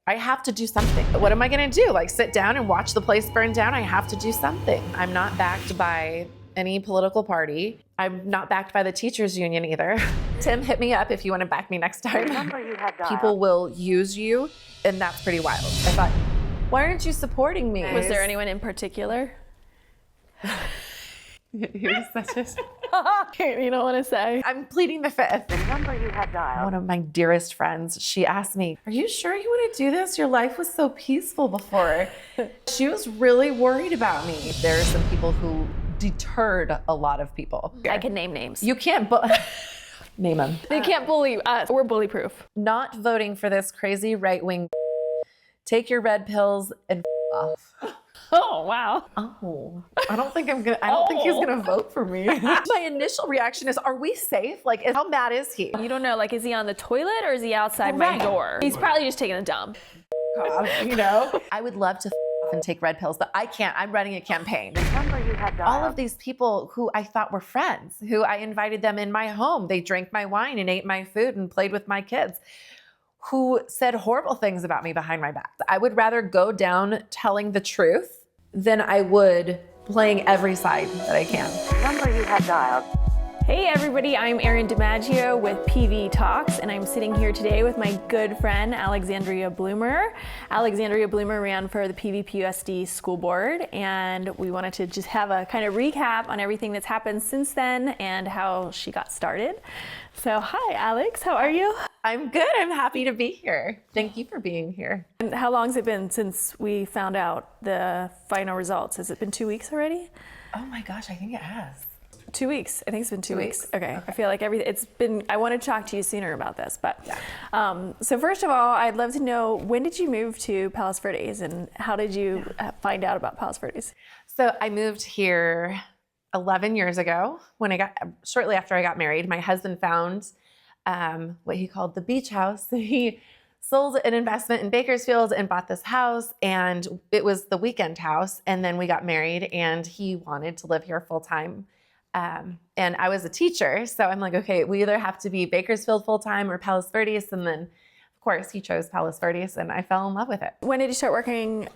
I have to do something. What am I gonna do? Like sit down and watch the place burn down? I have to do something. I'm not backed by any political party. I'm not backed by the teachers union either. Tim, hit me up if you want to back me next time. People will use you, and that's pretty wild. I thought, why aren't you supporting me? Was there anyone in particular? You're such a... You don't want to say. I'm pleading the fifth. The number you have dialed. One of my dearest friends, she asked me, are you sure you want to do this? Your life was so peaceful before. She was really worried about me. There are some people who deterred a lot of people. I can name names. You can't name them. They can't bully us. We're bully proof. Not voting for this crazy right-wing. Take your red pills and off. Oh, wow. Oh, I don't think he's gonna vote for me. My initial reaction is, are we safe? Like, how mad is he? You don't know, like, is he on the toilet or is he outside my door? He's probably just taking a dump. You know? I would love to off and take red pills, but I can't. I'm running a campaign. All of these people who I thought were friends, who I invited them in my home. They drank my wine and ate my food and played with my kids, who said horrible things about me behind my back. I would rather go down telling the truth than I would playing every side that I can. Number you have dialed. Hey everybody, I'm Erin Dimaggio with PVTalks, and I'm sitting here today with my good friend, Alexandria Blumer. Alexandria Blumer ran for the PVPUSD School Board, and we wanted to just have a kind of recap on everything that's happened since then and how she got started. So hi, Alex, how are you? I'm good, I'm happy to be here. Thank you for being here. And how long has it been since we found out the final results? Has it been 2 weeks already? Oh my gosh, I think it has. 2 weeks. I think it's been 2 weeks. Okay. I feel like I wanted to talk to you sooner about this, but yeah. So first of all, I'd love to know, when did you move to Palos Verdes and how did you find out about Palos Verdes? So I moved here 11 years ago shortly after I got married. My husband found what he called the beach house. He sold an investment in Bakersfield and bought this house, and it was the weekend house. And then we got married and he wanted to live here full time. And I was a teacher, so I'm like, okay, we either have to be Bakersfield full-time or Palos Verdes. And then, of course, he chose Palos Verdes, and I fell in love with it. When did you start working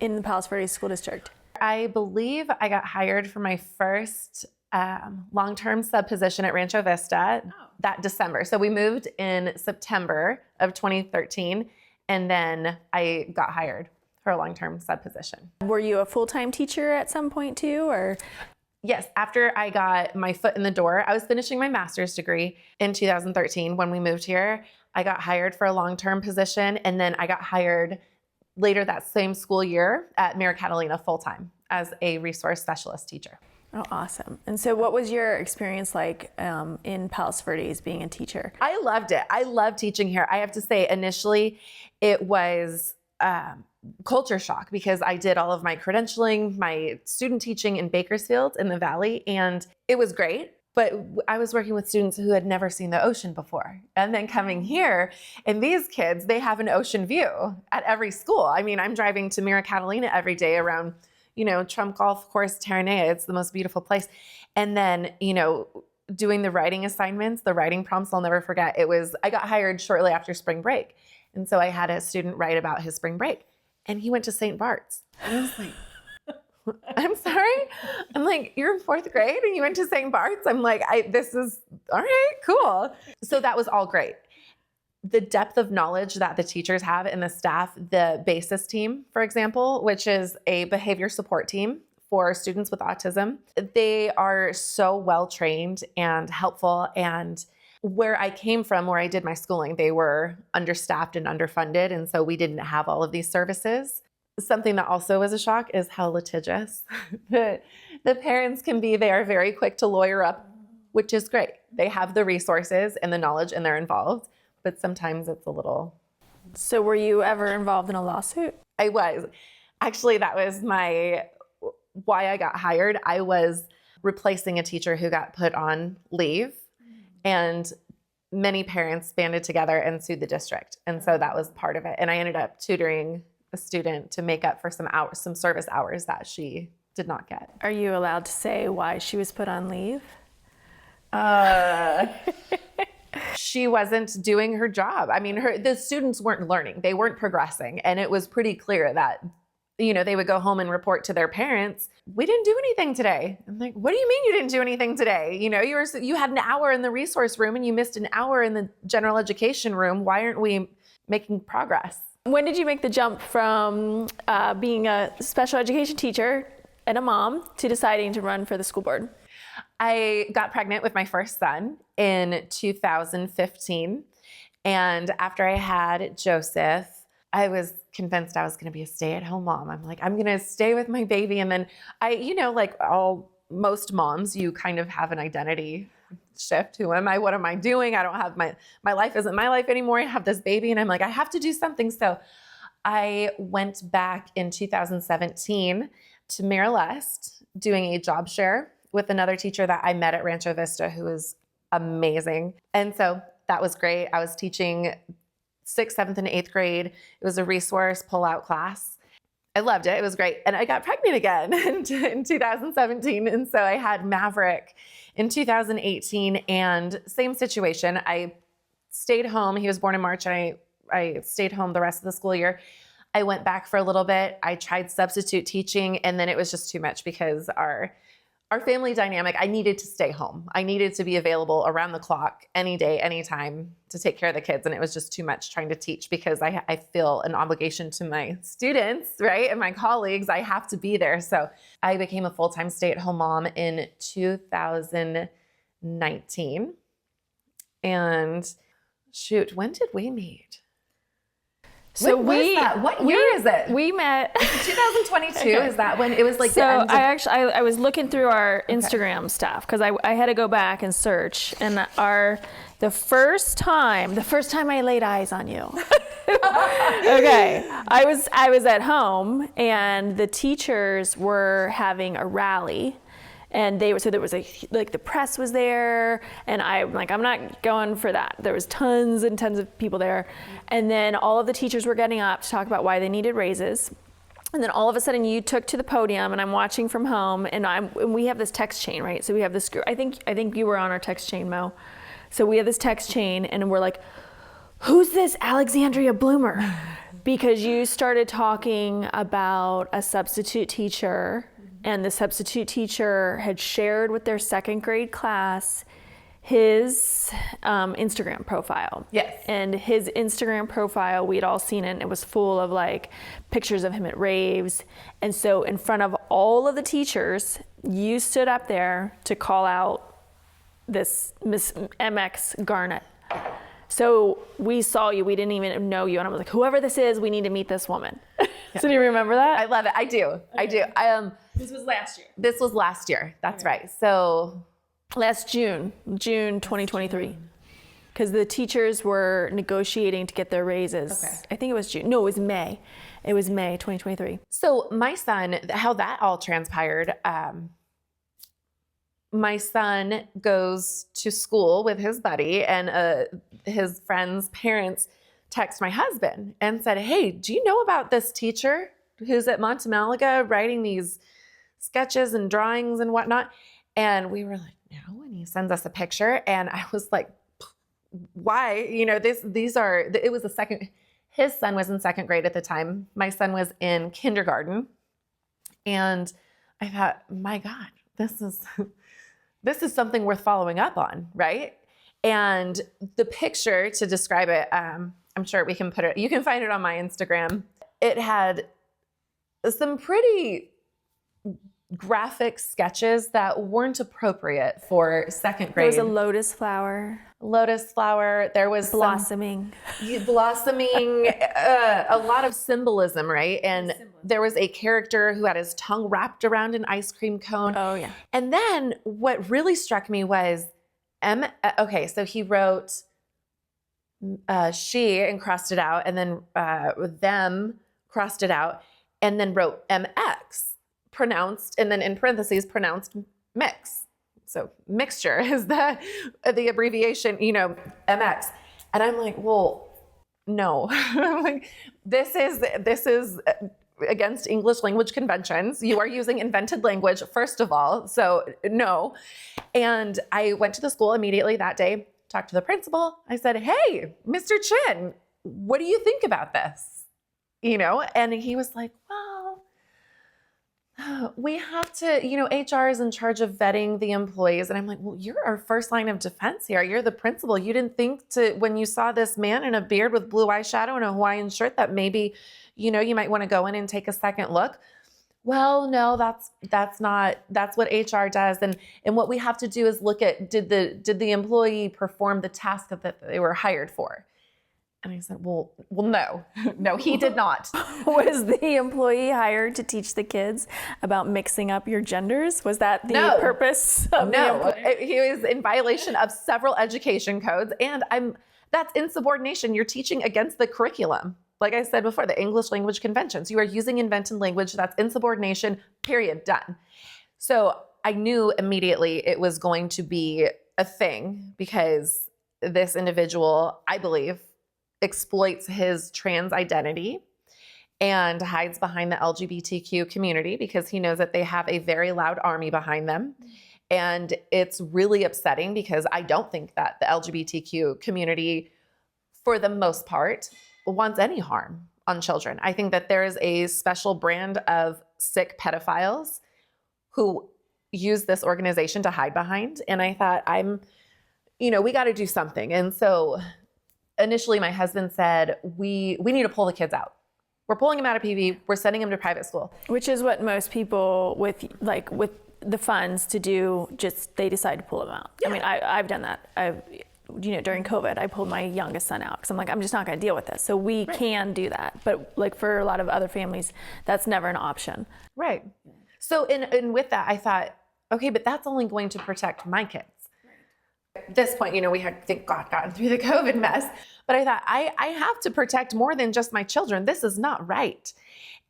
in the Palos Verdes School District? I believe I got hired for my first long-term sub position at Rancho Vista that December. So we moved in September of 2013, and then I got hired for a long-term sub position. Were you a full-time teacher at some point too, or? Yes, after I got my foot in the door, I was finishing my master's degree in 2013 when we moved here. I got hired for a long-term position, and then I got hired later that same school year at Mira Catalina full-time as a resource specialist teacher. Oh, awesome. And so what was your experience like in Palos Verdes being a teacher? I loved it. I love teaching here. I have to say, initially, it was culture shock because I did all of my credentialing, my student teaching in Bakersfield in the Valley, and it was great. But I was working with students who had never seen the ocean before. And then coming here, and these kids, they have an ocean view at every school. I mean, I'm driving to Mira Catalina every day around, Trump Golf Course, Terranea. It's the most beautiful place. And then, doing the writing assignments, the writing prompts, I'll never forget. I got hired shortly after spring break. And so I had a student write about his spring break. And he went to St. Bart's. And I was like, I'm sorry? I'm like, you're in 4th grade and you went to St. Bart's? I'm like, this is, all right, cool. So that was all great. The depth of knowledge that the teachers have and the staff, the BASIS team, for example, which is a behavior support team for students with autism, they are so well trained and helpful. And where I came from, where I did my schooling, they were understaffed and underfunded. And so we didn't have all of these services. Something that also was a shock is how litigious the parents can be. They are very quick to lawyer up, which is great. They have the resources and the knowledge and they're involved, but sometimes it's a little. So were you ever involved in a lawsuit? I was. Actually, that was why I got hired. I was replacing a teacher who got put on leave. And many parents banded together and sued the district. And so that was part of it. And I ended up tutoring a student to make up for some service hours that she did not get. Are you allowed to say why she was put on leave? she wasn't doing her job. I mean, the students weren't learning, they weren't progressing. And it was pretty clear that, they would go home and report to their parents, we didn't do anything today. I'm like, what do you mean you didn't do anything today? You had an hour in the resource room and you missed an hour in the general education room. Why aren't we making progress? When did you make the jump from being a special education teacher and a mom to deciding to run for the school board? I got pregnant with my first son in 2015. And after I had Joseph, I was convinced I was going to be a stay-at-home mom. I'm like, I'm going to stay with my baby. And then like most moms, you kind of have an identity shift. Who am I? What am I doing? I don't have my life isn't my life anymore. I have this baby and I'm like, I have to do something. So I went back in 2017 to Marilest doing a job share with another teacher that I met at Rancho Vista who was amazing. And so that was great. I was teaching 6th, 7th, and 8th grade. It was a resource pull-out class. I loved it. It was great. And I got pregnant again in 2017. And so I had Maverick in 2018 and same situation. I stayed home. He was born in March and I stayed home the rest of the school year. I went back for a little bit. I tried substitute teaching and then it was just too much because our family dynamic, I needed to stay home. I needed to be available around the clock, any day, anytime to take care of the kids. And it was just too much trying to teach because I feel an obligation to my students, right? And my colleagues, I have to be there. So I became a full-time stay-at-home mom in 2019. And shoot, when did we meet? So what year is it? We met 2022. Okay. Is that when it was like so the end of... I was looking through our Instagram stuff because I had to go back and search and the first time I laid eyes on you. Okay. I was at home and the teachers were having a rally. And there was the press was there and I'm like, I'm not going for that. There was tons and tons of people there. And then all of the teachers were getting up to talk about why they needed raises. And then all of a sudden you took to the podium and I'm watching from home and we have this text chain, right? So we have this group, I think you were on our text chain, Mo. So we have this text chain and we're like, who's this Alexandria Blumer? Because you started talking about a substitute teacher. And the substitute teacher had shared with their 2nd grade class his Instagram profile. Yes. And his Instagram profile, we'd all seen it, and it was full of like pictures of him at raves. And so in front of all of the teachers, you stood up there to call out this Miss MX Garnett. So we saw you, we didn't even know you. And I was like, whoever this is, we need to meet this woman. So do you remember that? I love it. I do. Okay. I do. This was last year. This was last year. That's right. So last June 2023. Because the teachers were negotiating to get their raises. Okay. I think it was June. No, it was May. It was May 2023. So my son, how that all transpired, my son goes to school with his buddy and his friend's parents text my husband and said, hey, do you know about this teacher who's at Montemalaga writing these sketches and drawings and whatnot? And we were like, no. And he sends us a picture. And I was like, why? It was his son was in 2nd grade at the time. My son was in kindergarten. And I thought, my God, this is something worth following up on, right? And the picture, to describe it, I'm sure we can you can find it on my Instagram. It had some pretty graphic sketches that weren't appropriate for 2nd grade. There was a lotus flower. There was blossoming. A lot of symbolism, right? And there was a character who had his tongue wrapped around an ice cream cone. Oh, yeah. And then what really struck me was, so he wrote she and crossed it out, and then them crossed it out, and then wrote MX, pronounced, and then in parentheses, pronounced mix. So mixture is the abbreviation, MX. And I'm like, well, no. I'm like, this is against English language conventions. You are using invented language, first of all. So no. And I went to the school immediately that day, talked to the principal. I said, hey, Mr. Chin, what do you think about this? And he was like, well, we have to, HR is in charge of vetting the employees. And I'm like, well, you're our first line of defense here. You're the principal. You didn't think when you saw this man in a beard with blue eyeshadow and a Hawaiian shirt that maybe, you might want to go in and take a second look. Well, no, that's what HR does. And what we have to do is look at, did the employee perform the task that they were hired for? And I said, well, no, he did not. Was the employee hired to teach the kids about mixing up your genders? Was that the purpose of No, he was in violation of several education codes. And that's insubordination. You're teaching against the curriculum. Like I said before, the English language conventions, you are using invented language. That's insubordination, period, done. So I knew immediately it was going to be a thing because this individual, I believe, exploits his trans identity and hides behind the LGBTQ community because he knows that they have a very loud army behind them. And it's really upsetting because I don't think that the LGBTQ community, for the most part, wants any harm on children. I think that there is a special brand of sick pedophiles who use this organization to hide behind. And I thought, we got to do something. And so initially my husband said, we need to pull the kids out. We're pulling them out of PV. We're sending them to private school. Which is what most people with the funds to do, they decide to pull them out. Yeah. I mean, I've done that. During COVID, I pulled my youngest son out because I'm like, I'm just not going to deal with this. So we can do that. But like for a lot of other families, that's never an option. Right. So and with that, I thought, okay, but that's only going to protect my kids. At this point, we had, thank God, gotten through the COVID mess. But I thought, I have to protect more than just my children. This is not right.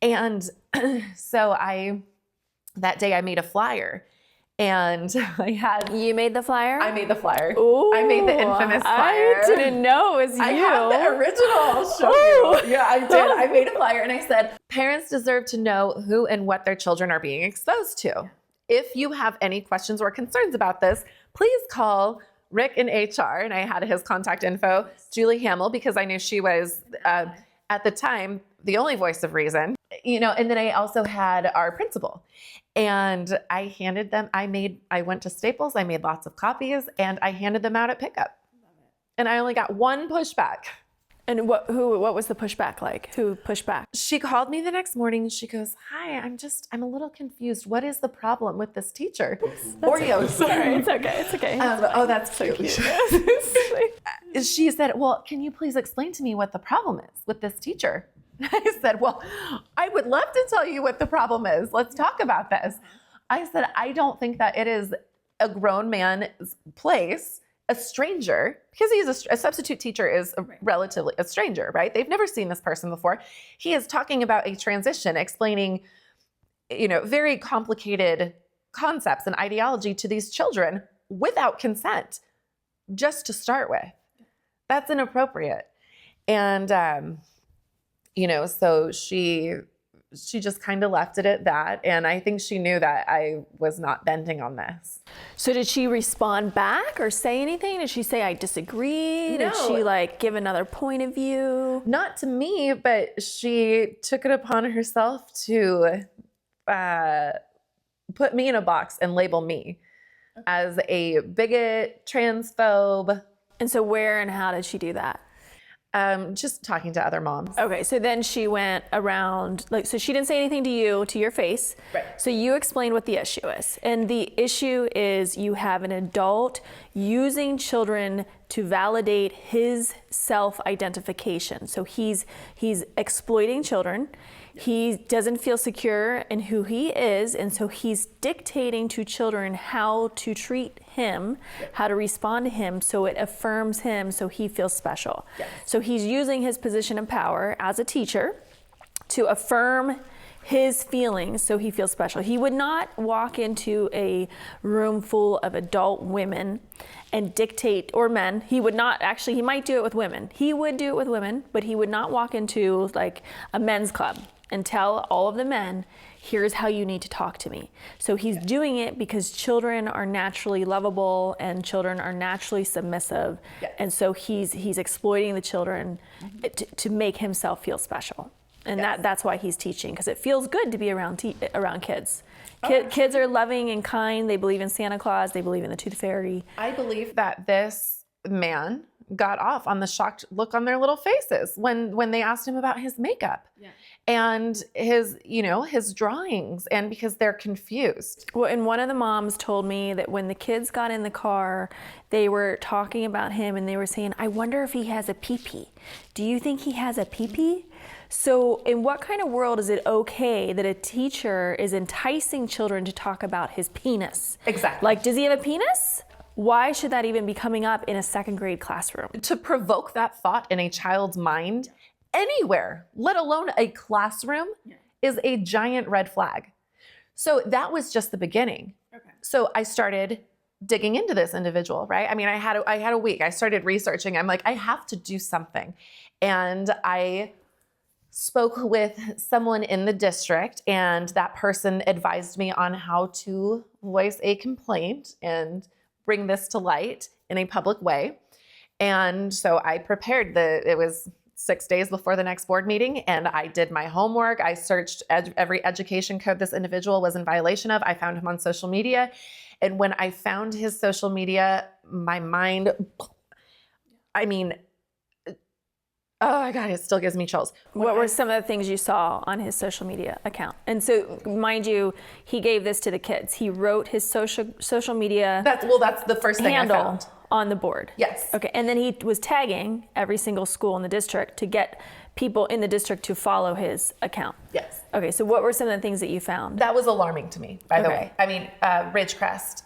And so that day I made a flyer. And You made the flyer? I made the flyer. Ooh, I made the infamous flyer. I didn't know it was you. I have the original. I'll show you. Yeah, I did. I made a flyer and I said, parents deserve to know who and what their children are being exposed to. If you have any questions or concerns about this, please call Rick in HR. And I had his contact info, Julie Hamill, because I knew she was, at the time, the only voice of reason. And then I also had our principal. And I handed them, I went to Staples, I made lots of copies, and I handed them out at pickup. And I only got one pushback. And what was the pushback like? Who pushed back? She called me the next morning. She goes, hi, I'm a little confused. What is the problem with this teacher? Oreos. Sorry, it's okay. It's okay. That's so cute. She said, well, can you please explain to me what the problem is with this teacher? I said, well, I would love to tell you what the problem is. Let's talk about this. I said, I don't think that it is a grown man's place, a stranger, because he's a substitute teacher is relatively a stranger, right? They've never seen this person before. He is talking about a transition, explaining, very complicated concepts and ideology to these children without consent, just to start with. That's inappropriate. And, so she just kind of left it at that. And I think she knew that I was not bending on this. So did she respond back or say anything? Did she say, I disagree? No. Did she give another point of view? Not to me, but she took it upon herself to put me in a box and label me as a bigot, transphobe. And so where and how did she do that? Just talking to other moms. Okay, so then she went around, so she didn't say anything to you, to your face. Right. So you explained what the issue is. And the issue is you have an adult using children to validate his self-identification. So he's exploiting children. He doesn't feel secure in who he is, and so he's dictating to children how to treat him, how to respond to him, so it affirms him, so he feels special. Yes. So he's using his position of power as a teacher to affirm his feelings so he feels special. He would not walk into a room full of adult women and dictate, or men. He would not, actually, he might do it with women. He would do it with women, but he would not walk into like a men's club and tell all of the men, here's how you need to talk to me. So he's doing it because children are naturally lovable and children are naturally submissive. And so he's exploiting the children to make himself feel special. And that's why he's teaching, because it feels good to be around kids. Kids are loving and kind. They believe in Santa Claus. They believe in the Tooth Fairy. I believe that this man got off on the shocked look on their little faces when they asked him about his makeup and his drawings, and because they're confused. Well, and one of the moms told me that when the kids got in the car, they were talking about him and they were saying, I wonder if he has a pee-pee. Do you think he has a pee-pee? So in what kind of world is it okay that a teacher is enticing children to talk about his penis? Exactly. Like, does he have a penis? Why should that even be coming up in a second grade classroom? To provoke that thought in a child's mind anywhere, let alone a classroom, is a giant red flag. So that was just the beginning. Okay. So I started digging into this individual, right? I mean, I had a week. I started researching. I'm like, I have to do something. And I spoke with someone in the district, and that person advised me on how to voice a complaint and bring this to light in a public way. And so I prepared it was 6 days before the next board meeting, and I did my homework. I searched every education code this individual was in violation of. I found him on social media. And when I found his social media, my mind, I mean, oh my God, it still gives me chills. What were some of the things you saw on his social media account? And so, mind you, he gave this to the kids. He wrote his social media That's the first thing I found on the board. Yes. Okay, and then he was tagging every single school in the district to get people in the district to follow his account. Yes. Okay, so what were some of the things that you found? That was alarming to me, by the way. I mean, Ridgecrest,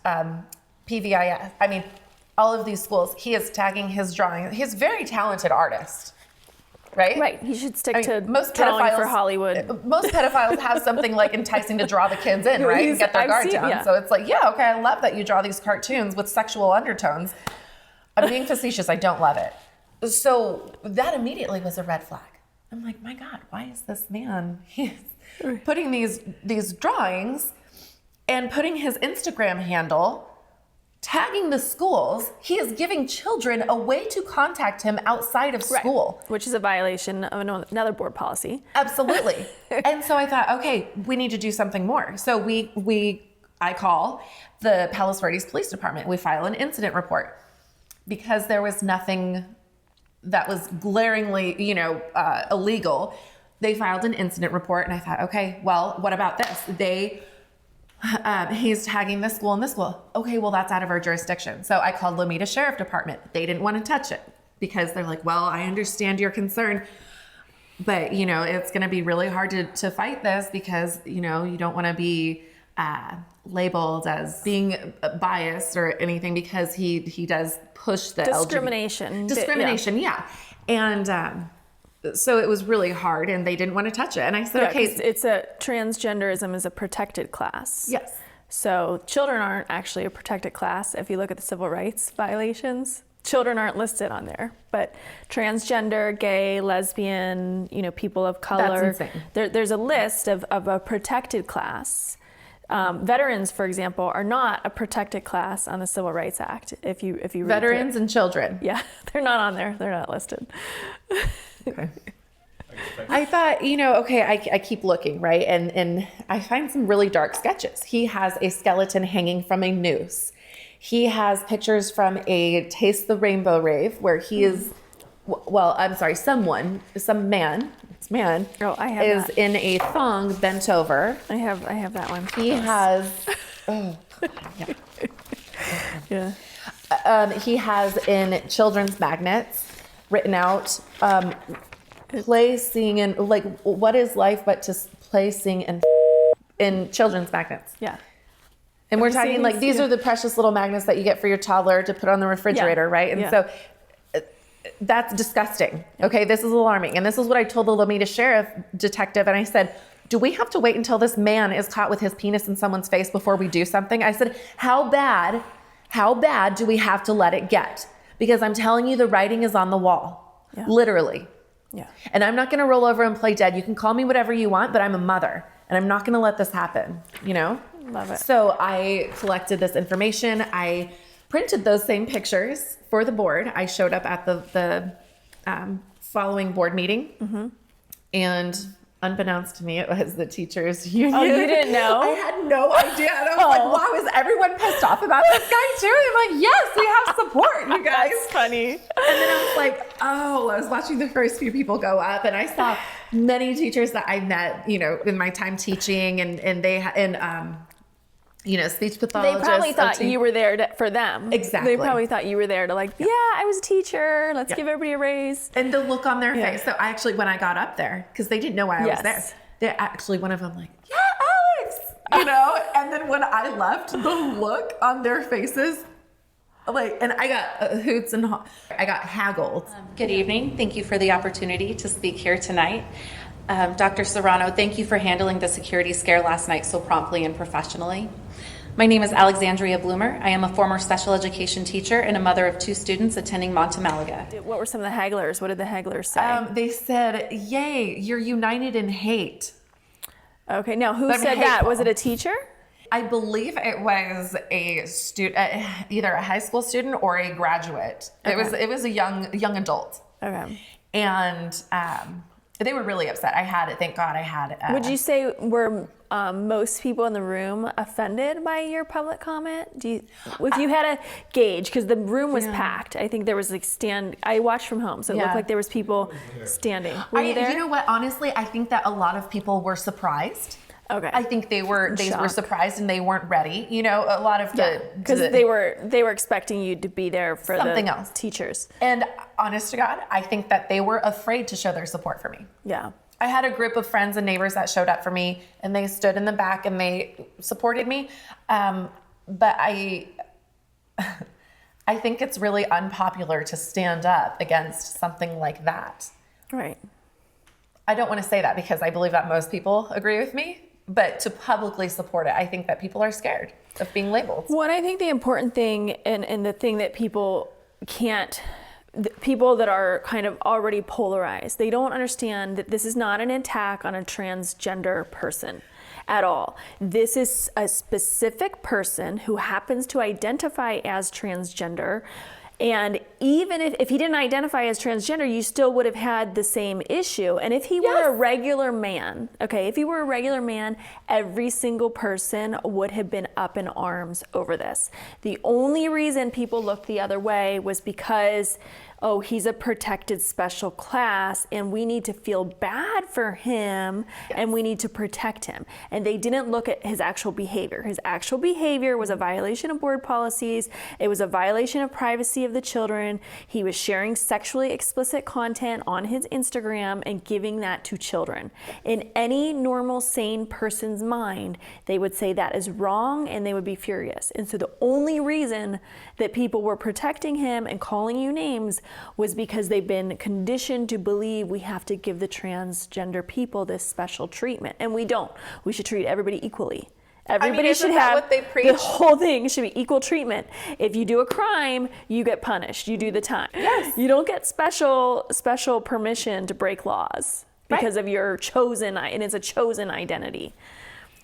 PVIS, I mean, all of these schools, he is tagging his drawing. He's a very talented artist. Right? Right. He should stick to most drawing pedophiles for Hollywood. Most pedophiles have something like enticing to draw the kids in, right? And get their guard down. Yeah. So it's like, yeah, okay, I love that you draw these cartoons with sexual undertones. I'm being facetious. I don't love it. So that immediately was a red flag. I'm like, my God, why is this man? He's putting these drawings and putting his Instagram handle, tagging the schools. He is giving children a way to contact him outside of school. Right. Which is a violation of another board policy. Absolutely. And so I thought, okay, we need to do something more. So I call the Palos Verdes Police Department. We file an incident report because there was nothing that was glaringly, illegal. They filed an incident report, and I thought, okay, well, what about this? He's tagging this school and this school. Okay, well, that's out of our jurisdiction. So I called Lomita Sheriff Department. They didn't want to touch it because they're like, well, I understand your concern, but it's going to be really hard to fight this because, you don't want to be labeled as being biased or anything because he does push the discrimination. Yeah. And, so it was really hard, and they didn't want to touch it. And I said, okay. Transgenderism is a protected class. Yes. So children aren't actually a protected class. If you look at the civil rights violations, children aren't listed on there. But transgender, gay, lesbian, people of color. That's insane. There's a list of a protected class. Veterans, for example, are not a protected class on the Civil Rights Act. If you read veterans and children. Yeah, they're not on there. They're not listed. Okay. I thought, okay, I keep looking, right? And I find some really dark sketches. He has a skeleton hanging from a noose. He has pictures from a Taste the Rainbow rave where he is, some man is in a thong bent over. I have that one. He has, oh, yeah. He has in children's magnets written out, play, sing, and what is life but to play, sing, and in children's magnets. Yeah. And we're talking these are the precious little magnets that you get for your toddler to put on the refrigerator, right? And so that's disgusting. Okay, this is alarming. And this is what I told the Lomita Sheriff detective. And I said, do we have to wait until this man is caught with his penis in someone's face before we do something? I said, how bad do we have to let it get? Because I'm telling you, the writing is on the wall, literally. Yeah. And I'm not going to roll over and play dead. You can call me whatever you want, but I'm a mother and I'm not going to let this happen, you know? Love it. So I collected this information. I printed those same pictures for the board. I showed up at the following board meeting, and unbeknownst to me, it was the teachers union. Oh, you didn't know? I had no idea. And I was like, wow, is everyone pissed off about this guy too? And I'm like, yes, we have support, you guys. That's funny. And then I was like, oh, I was watching the first few people go up, and I saw many teachers that I met, you know, in my time teaching, and they you know, speech pathologists. They probably thought you were there for them. Exactly. They probably thought you were there to like, yeah, I was a teacher. Let's give everybody a raise. And the look on their face. So I actually, when I got up there, because they didn't know why I was there, they actually, one of them like, yeah, Alex, you know? And then when I left, the look on their faces, like, and I got hoots and I got haggled. Good evening. Thank you for the opportunity to speak here tonight. Dr. Serrano, thank you for handling the security scare last night so promptly and professionally. My name is Alexandria Blumer. I am a former special education teacher and a mother of 2 students attending Montemalaga. What were some of the hagglers? What did the hagglers say? They said, yay, you're united in hate. Okay, now who But said that? hateful. Was it a teacher? I believe it was a student, either a high school student or a graduate. Okay. It was a young adult. Okay. And they were really upset. Thank God I had. Would you say were most people in the room offended by your public comment? If you had a gauge, because the room was packed, I think there was like I watched from home, so it looked like there was people standing. Were you there? You know what? Honestly, I think that a lot of people were surprised. Okay. I think they were surprised and they weren't ready. You know, a lot of because they were expecting you to be there for something else. Teachers. And honest to God, I think that they were afraid to show their support for me. Yeah. I had a group of friends and neighbors that showed up for me, and they stood in the back and they supported me. But I think it's really unpopular to stand up against something like that. Right. I don't want to say that because I believe that most people agree with me, but to publicly support it, I think that people are scared of being labeled. Well, and I think the important thing and the thing that people that are kind of already polarized, they don't understand that this is not an attack on a transgender person at all. This is a specific person who happens to identify as transgender. And even if he didn't identify as transgender, you still would have had the same issue. And if he were a regular man, if he were a regular man, every single person would have been up in arms over this. The only reason people looked the other way was because, oh, he's a protected special class and we need to feel bad for him and we need to protect him. And they didn't look at his actual behavior. His actual behavior was a violation of board policies. It was a violation of privacy of the children. He was sharing sexually explicit content on his Instagram and giving that to children. In any normal, sane person's mind, they would say that is wrong and they would be furious. And so the only reason that people were protecting him and calling you names was because they've been conditioned to believe we have to give the transgender people this special treatment. And we don't. We should treat everybody equally. Everybody should have, what they preach? The whole thing should be equal treatment. If you do a crime, you get punished. You do the time. Yes. You don't get special permission to break laws because of your chosen, and it's a chosen identity.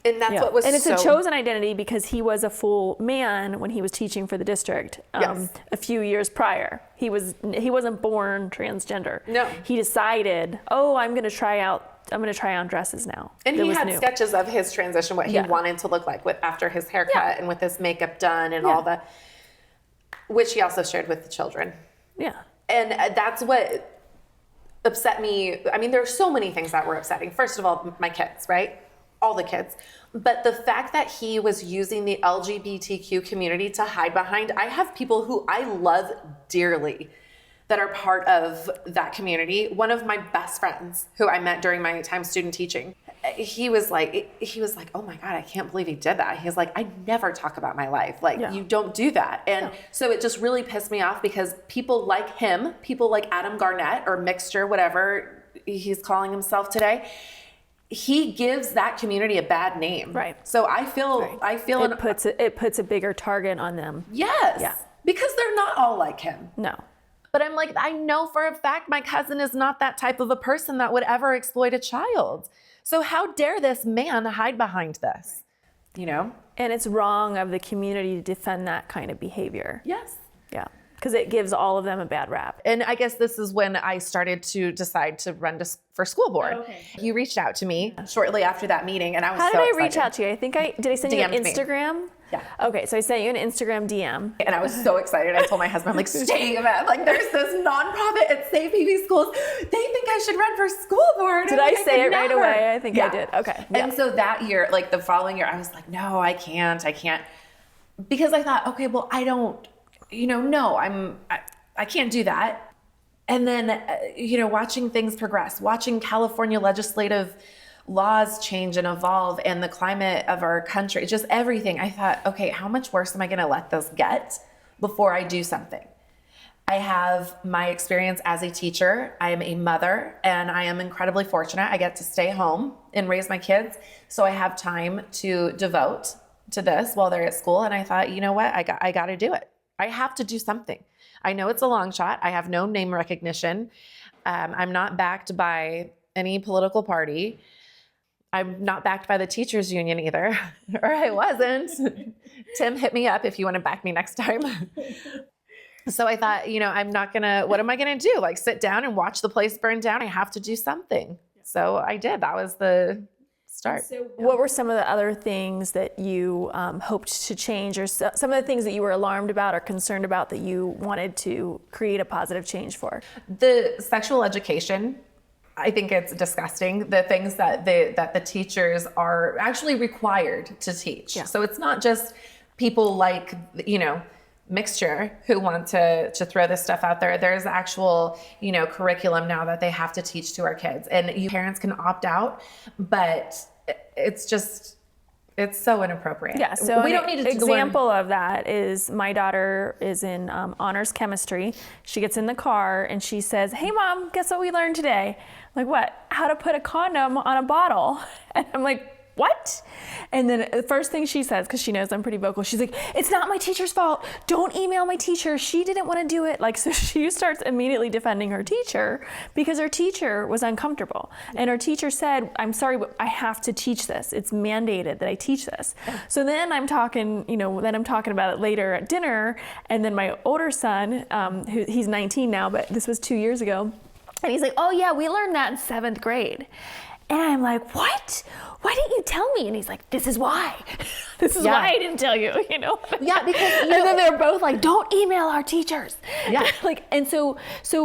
And that's what was and it's a chosen identity because he was a full man when he was teaching for the district a few years prior. He wasn't born transgender. No. He decided, I'm going to try on dresses now. And he had sketches of his transition, what he wanted to look like after his haircut and with his makeup done and all that, which he also shared with the children. Yeah. And that's what upset me. I mean, there are so many things that were upsetting. First of all, my kids, right? All the kids. But the fact that he was using the LGBTQ community to hide behind, I have people who I love dearly that are part of that community. One of my best friends who I met during my time student teaching, he was like, oh my God, I can't believe he did that. He's like, I never talk about my life. You don't do that. And so it just really pissed me off because people like him, people like Adam Garnett or Mixture, whatever he's calling himself today, he gives that community a bad name. Right. So I feel it puts a bigger target on them. Yes. Yeah. Because they're not all like him. No. But I'm like, I know for a fact my cousin is not that type of a person that would ever exploit a child. So how dare this man hide behind this? You know? And it's wrong of the community to defend that kind of behavior. Yes. Yeah. Because it gives all of them a bad rap. And I guess this is when I started to decide to run for school board. Okay. You reached out to me shortly after that meeting, and I was How so did I excited. reach out to you? I think did I send you an DM'd me. Instagram? Yeah. Okay, so I sent you an Instagram DM. And I was so excited. I told my husband, I'm like, stay man. Like, there's this nonprofit at Safe PV Schools. They think I should run for school board. Did I say it right never. away? I think Yeah. I did. Okay. And so that year, like the following year, I was like, no, I can't. Because I thought, okay, well, I don't, no, I can't do that. And then, watching things progress, watching California legislative laws change and evolve, and the climate of our country, just everything. I thought, okay, how much worse am I going to let this get before I do something? I have my experience as a teacher. I am a mother, and I am incredibly fortunate. I get to stay home and raise my kids. So I have time to devote to this while they're at school. And I thought, you know what? I got to do it. I have to do something. I know it's a long shot. I have no name recognition. I'm not backed by any political party. I'm not backed by the teachers union either, or I wasn't. Tim, hit me up if you want to back me next time. So I thought, I'm not what am I going to do? Like sit down and watch the place burn down? I have to do something. So I did. That was the start. So what were some of the other things that you hoped to change, or some of the things that you were alarmed about or concerned about that you wanted to create a positive change for? The sexual education. I think it's disgusting, the things that the teachers are actually required to teach. Yeah. So it's not just people like, mixture who want to throw this stuff out there. There's actual, curriculum now that they have to teach to our kids, and you parents can opt out, but it's so inappropriate. Yeah, so we don't need to example of that is my daughter is in honors chemistry. She gets in the car and she says, "Hey mom, guess what we learned today?" I'm like, "What?" "How to put a condom on a bottle." And I'm like, "What?" And then the first thing she says, because she knows I'm pretty vocal, she's like, "It's not my teacher's fault. Don't email my teacher. She didn't want to do it." Like, so she starts immediately defending her teacher because her teacher was uncomfortable. And her teacher said, "I'm sorry, but I have to teach this. It's mandated that I teach this." So then I'm talking about it later at dinner. And then my older son, he's 19 now, but this was 2 years ago. And he's like, "Oh yeah, we learned that in 7th grade." And I'm like, "What? Why didn't you tell me?" And he's like, "This is why. This is why I didn't tell you." Yeah, because and then they're both like, "Don't email our teachers." Yeah. And so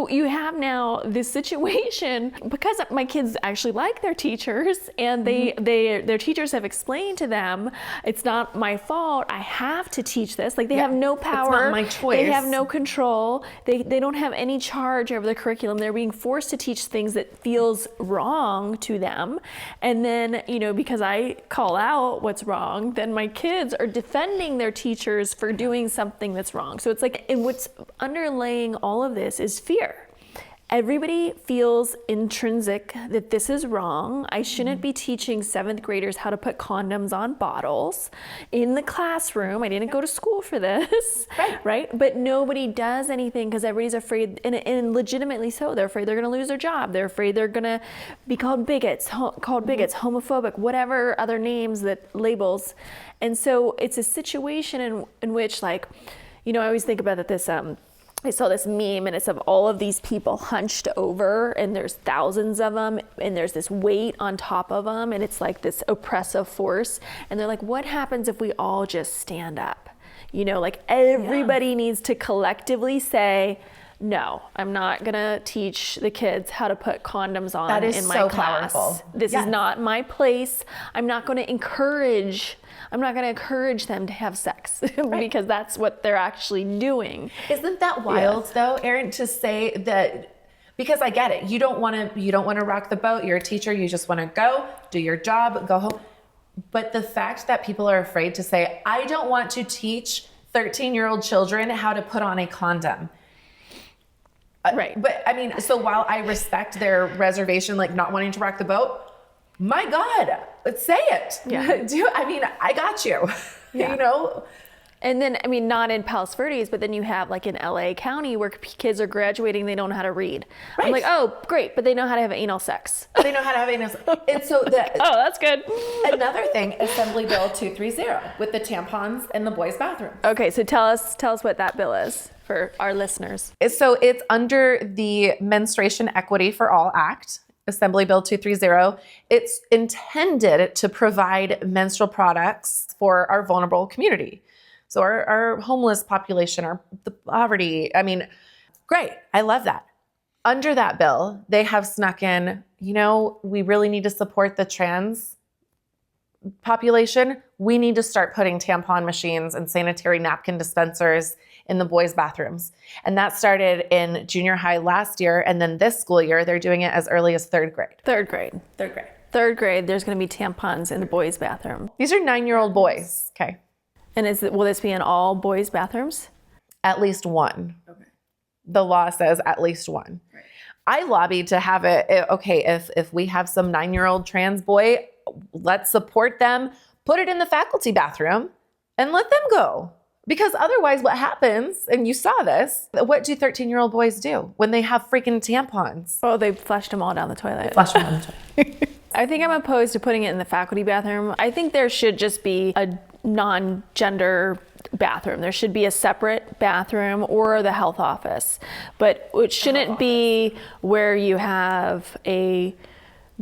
you have now this situation because my kids actually like their teachers, and their teachers have explained to them, "It's not my fault. I have to teach this." Like they have no power. It's not my choice. They have no control. They don't have any charge over the curriculum. They're being forced to teach things that feels wrong to them. And then, because I call out what's wrong, then my kids are defending their teachers for doing something that's wrong. So it's like, and what's underlaying all of this is fear. Everybody feels intrinsic that this is wrong. I shouldn't be teaching 7th graders how to put condoms on bottles in the classroom. I didn't go to school for this, right? But nobody does anything because everybody's afraid, and legitimately so. They're afraid they're going to lose their job. They're afraid they're going to be called bigots, homophobic, whatever other names that labels. And so it's a situation in which, like, I always think about that I saw this meme, and it's of all of these people hunched over, and there's thousands of them, and there's this weight on top of them, and it's like this oppressive force. And they're like, what happens if we all just stand up? Like everybody needs to collectively say, "No, I'm not gonna teach the kids how to put condoms on in my so class. Powerful. This is not my place. I'm not gonna encourage them to have sex because that's what they're actually doing." Isn't that wild though, Erin, to say that? Because I get it. You don't want to rock the boat. You're a teacher. You just want to go, do your job, go home. But the fact that people are afraid to say, "I don't want to teach 13-year-old children how to put on a condom." Right. But I mean, so while I respect their reservation, like not wanting to rock the boat, my God, say it. Yeah. I got you. Yeah. You know? And then, not in Palos Verdes, but then you have like in LA County where kids are graduating, they don't know how to read. Right. I'm like, oh, great, but they know how to have anal sex. They know how to have anal sex. And so Oh, that's good. another thing, Assembly Bill 230 with the tampons in the boys' bathroom. Okay, so tell us what that bill is for our listeners. So it's under the Menstruation Equity for All Act, Assembly Bill 230. It's intended to provide menstrual products for our vulnerable community. So our homeless population, the poverty, great. I love that. Under that bill, they have snuck in, we really need to support the trans population. We need to start putting tampon machines and sanitary napkin dispensers in the boys' bathrooms. And that started in junior high last year. And then this school year, they're doing it as early as third grade. Third grade, there's going to be tampons in the boys' bathroom. These are 9-year-old boys. Okay. And will this be in all boys' bathrooms? At least one. Okay. The law says at least one. Right. I lobbied to have it, okay, if we have some 9-year-old trans boy, let's support them, put it in the faculty bathroom, and let them go. Because otherwise what happens, and you saw this, what do 13-year-old boys do when they have freaking tampons? Oh, they flushed them all down the toilet. Flush them down the toilet. I think I'm opposed to putting it in the faculty bathroom. I think there should just be a non-gender bathroom. There should be a separate bathroom or the health office. But it shouldn't be where you have a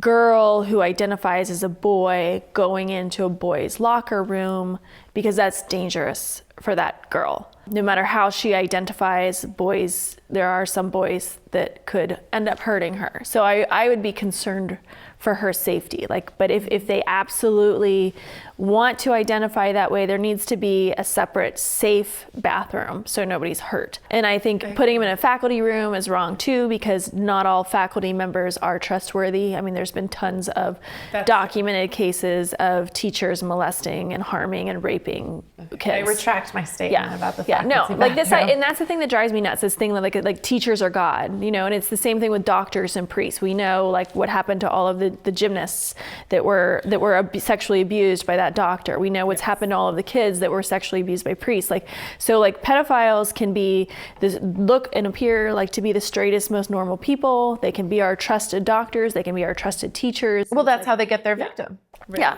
girl who identifies as a boy going into a boy's locker room, because that's dangerous for that girl. No matter how she identifies, boys, there are some boys that could end up hurting her. So I would be concerned for her safety. But if they absolutely want to identify that way, there needs to be a separate safe bathroom so nobody's hurt. And I think putting them in a faculty room is wrong too, because not all faculty members are trustworthy. There's been tons of documented cases of teachers molesting and harming and raping kids. I retract my statement about the faculty bathroom. And that's the thing that drives me nuts, this thing that like teachers are God, and it's the same thing with doctors and priests. We know what happened to all of the gymnasts that were sexually abused by that doctor. We know what's happened to all of the kids that were sexually abused by priests. So pedophiles can be look and appear to be the straightest, most normal people. They can be our trusted doctors. They can be our trusted teachers. Well, that's how they get their victim. Yeah.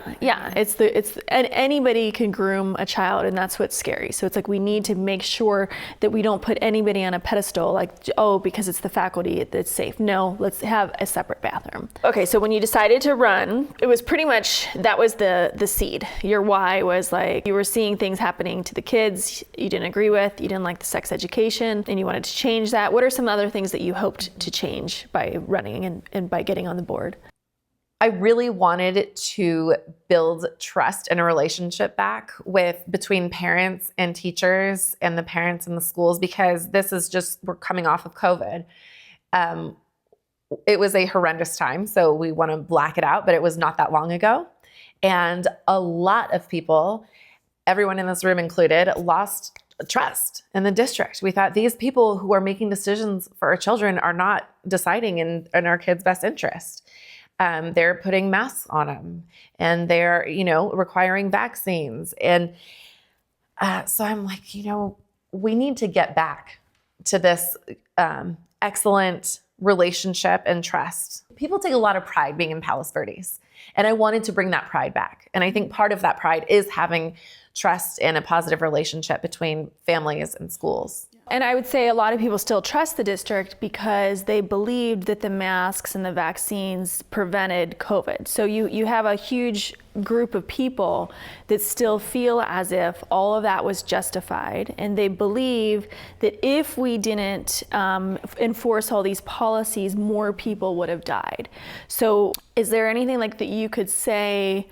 And anybody can groom a child, and that's what's scary. So it's we need to make sure that we don't put anybody on a pedestal because it's the faculty, it's safe. No, let's have a separate bathroom. Okay, so when you decided to run, it was pretty much, that was the seed. Your why was you were seeing things happening to the kids you didn't agree with, you didn't like the sex education, and you wanted to change that. What are some other things that you hoped to change by running and by getting on the board? I really wanted to build trust and a relationship back between parents and teachers and the parents in the schools, because we're coming off of COVID. It was a horrendous time, so we want to black it out, but it was not that long ago. And a lot of people, everyone in this room included, lost trust in the district. We thought these people who are making decisions for our children are not deciding in our kids' best interest. They're putting masks on them, and they're, requiring vaccines. And so I'm we need to get back to this excellent relationship and trust. People take a lot of pride being in Palos Verdes, and I wanted to bring that pride back. And I think part of that pride is having trust and a positive relationship between families and schools. And I would say a lot of people still trust the district because they believed that the masks and the vaccines prevented COVID. So you have a huge group of people that still feel as if all of that was justified, and they believe that if we didn't enforce all these policies, more people would have died. So is there anything that you could say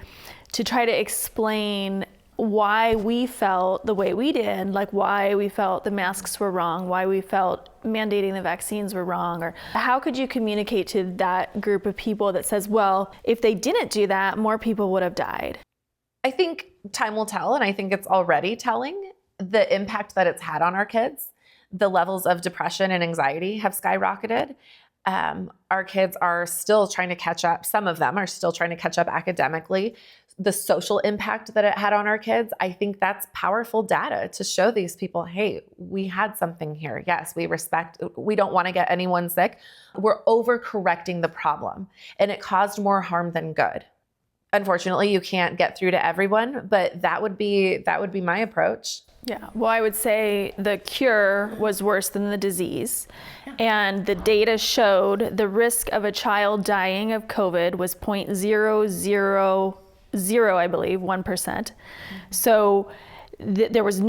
to try to explain why we felt the way we did, why we felt the masks were wrong, why we felt mandating the vaccines were wrong? Or how could you communicate to that group of people that says, well, if they didn't do that, more people would have died? I think time will tell, and I think it's already telling the impact that it's had on our kids. The levels of depression and anxiety have skyrocketed. Our kids are still trying to catch up. Some of them are still trying to catch up academically. The social impact that it had on our kids, I think that's powerful data to show these people, hey, we had something here. Yes, we don't want to get anyone sick. We're overcorrecting the problem, and it caused more harm than good. Unfortunately, you can't get through to everyone, but that would be my approach. Yeah, well, I would say the cure was worse than the disease. And the data showed the risk of a child dying of COVID was 0.000, I believe, 1%. So there was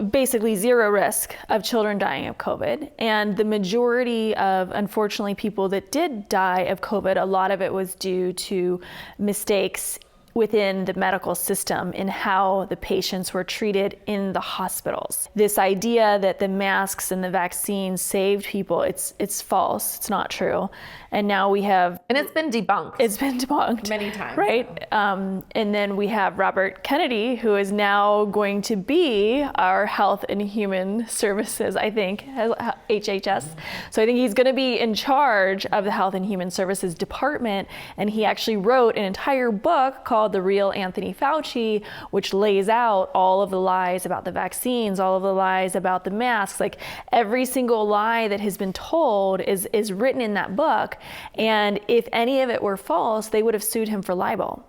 basically zero risk of children dying of COVID. And the majority of, unfortunately, people that did die of COVID, a lot of it was due to mistakes within the medical system in how the patients were treated in the hospitals. This idea that the masks and the vaccines saved people, it's false. It's not true. And now we have... And it's been debunked. It's been debunked. Many times. Right? And then we have Robert Kennedy, who is now going to be our Health and Human Services, I think, HHS. So I think he's going to be in charge of the Health and Human Services Department. And he actually wrote an entire book called The Real Anthony Fauci, which lays out all of the lies about the vaccines, all of the lies about the masks. Like every single lie that has been told is written in that book. And if any of it were false, they would have sued him for libel.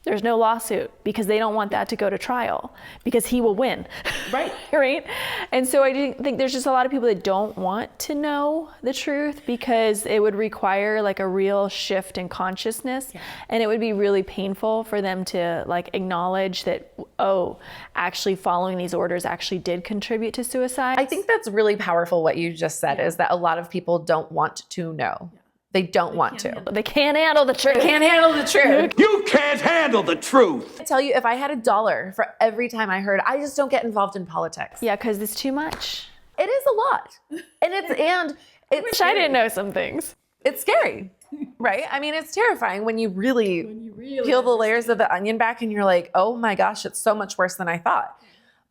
There's no lawsuit because they don't want that to go to trial because he will win. Right. Right? And so I think there's just a lot of people that don't want to know the truth because it would require like a real shift in consciousness. Yeah. And it would be really painful for them to like acknowledge that, oh, actually following these orders actually did contribute to suicide. I think that's really powerful what you just said is that a lot of people don't want to know. Yeah. They don't want to. They can't handle the truth. They can't handle the truth. You can't handle the truth. I tell you, if I had $1 for every time I heard, I just don't get involved in politics. Yeah, because it's too much. It is a lot. And it's I wish I didn't know some things. It's scary, right? I mean, it's terrifying when you really peel the layers of the onion back and you're like, oh my gosh, it's so much worse than I thought.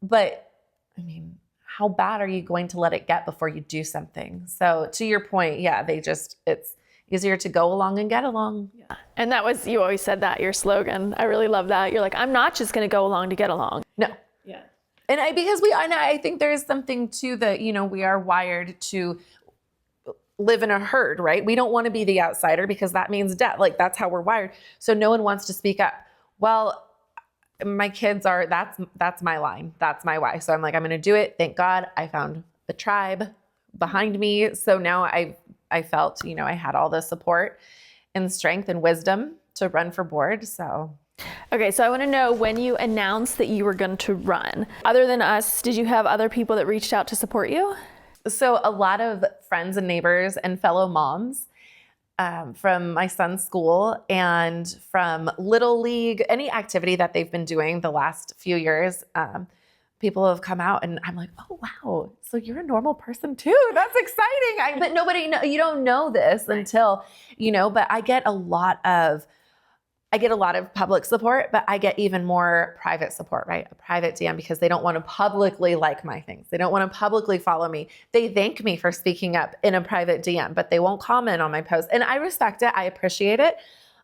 But I mean, how bad are you going to let it get before you do something? So to your point, yeah, it's easier to go along and get along. Yeah. And you always said that, your slogan. I really love that. You're like, I'm not just going to go along to get along. No. Yeah. And I think there is something too that, we are wired to live in a herd, right? We don't want to be the outsider because that means death. Like that's how we're wired. So no one wants to speak up. Well, my kids that's my line. That's my why. So I'm like, I'm going to do it. Thank God I found a tribe behind me. So now I felt, I had all the support and strength and wisdom to run for board. So. Okay. So I want to know when you announced that you were going to run, other than us, did you have other people that reached out to support you? So a lot of friends and neighbors and fellow moms from my son's school and from Little League, any activity that they've been doing the last few years, people have come out and I'm like, oh, wow. So you're a normal person too. That's exciting. But you don't know this until, but I get a lot of public support, but I get even more private support, right? A private DM because they don't want to publicly like my things. They don't want to publicly follow me. They thank me for speaking up in a private DM, but they won't comment on my post. And I respect it. I appreciate it.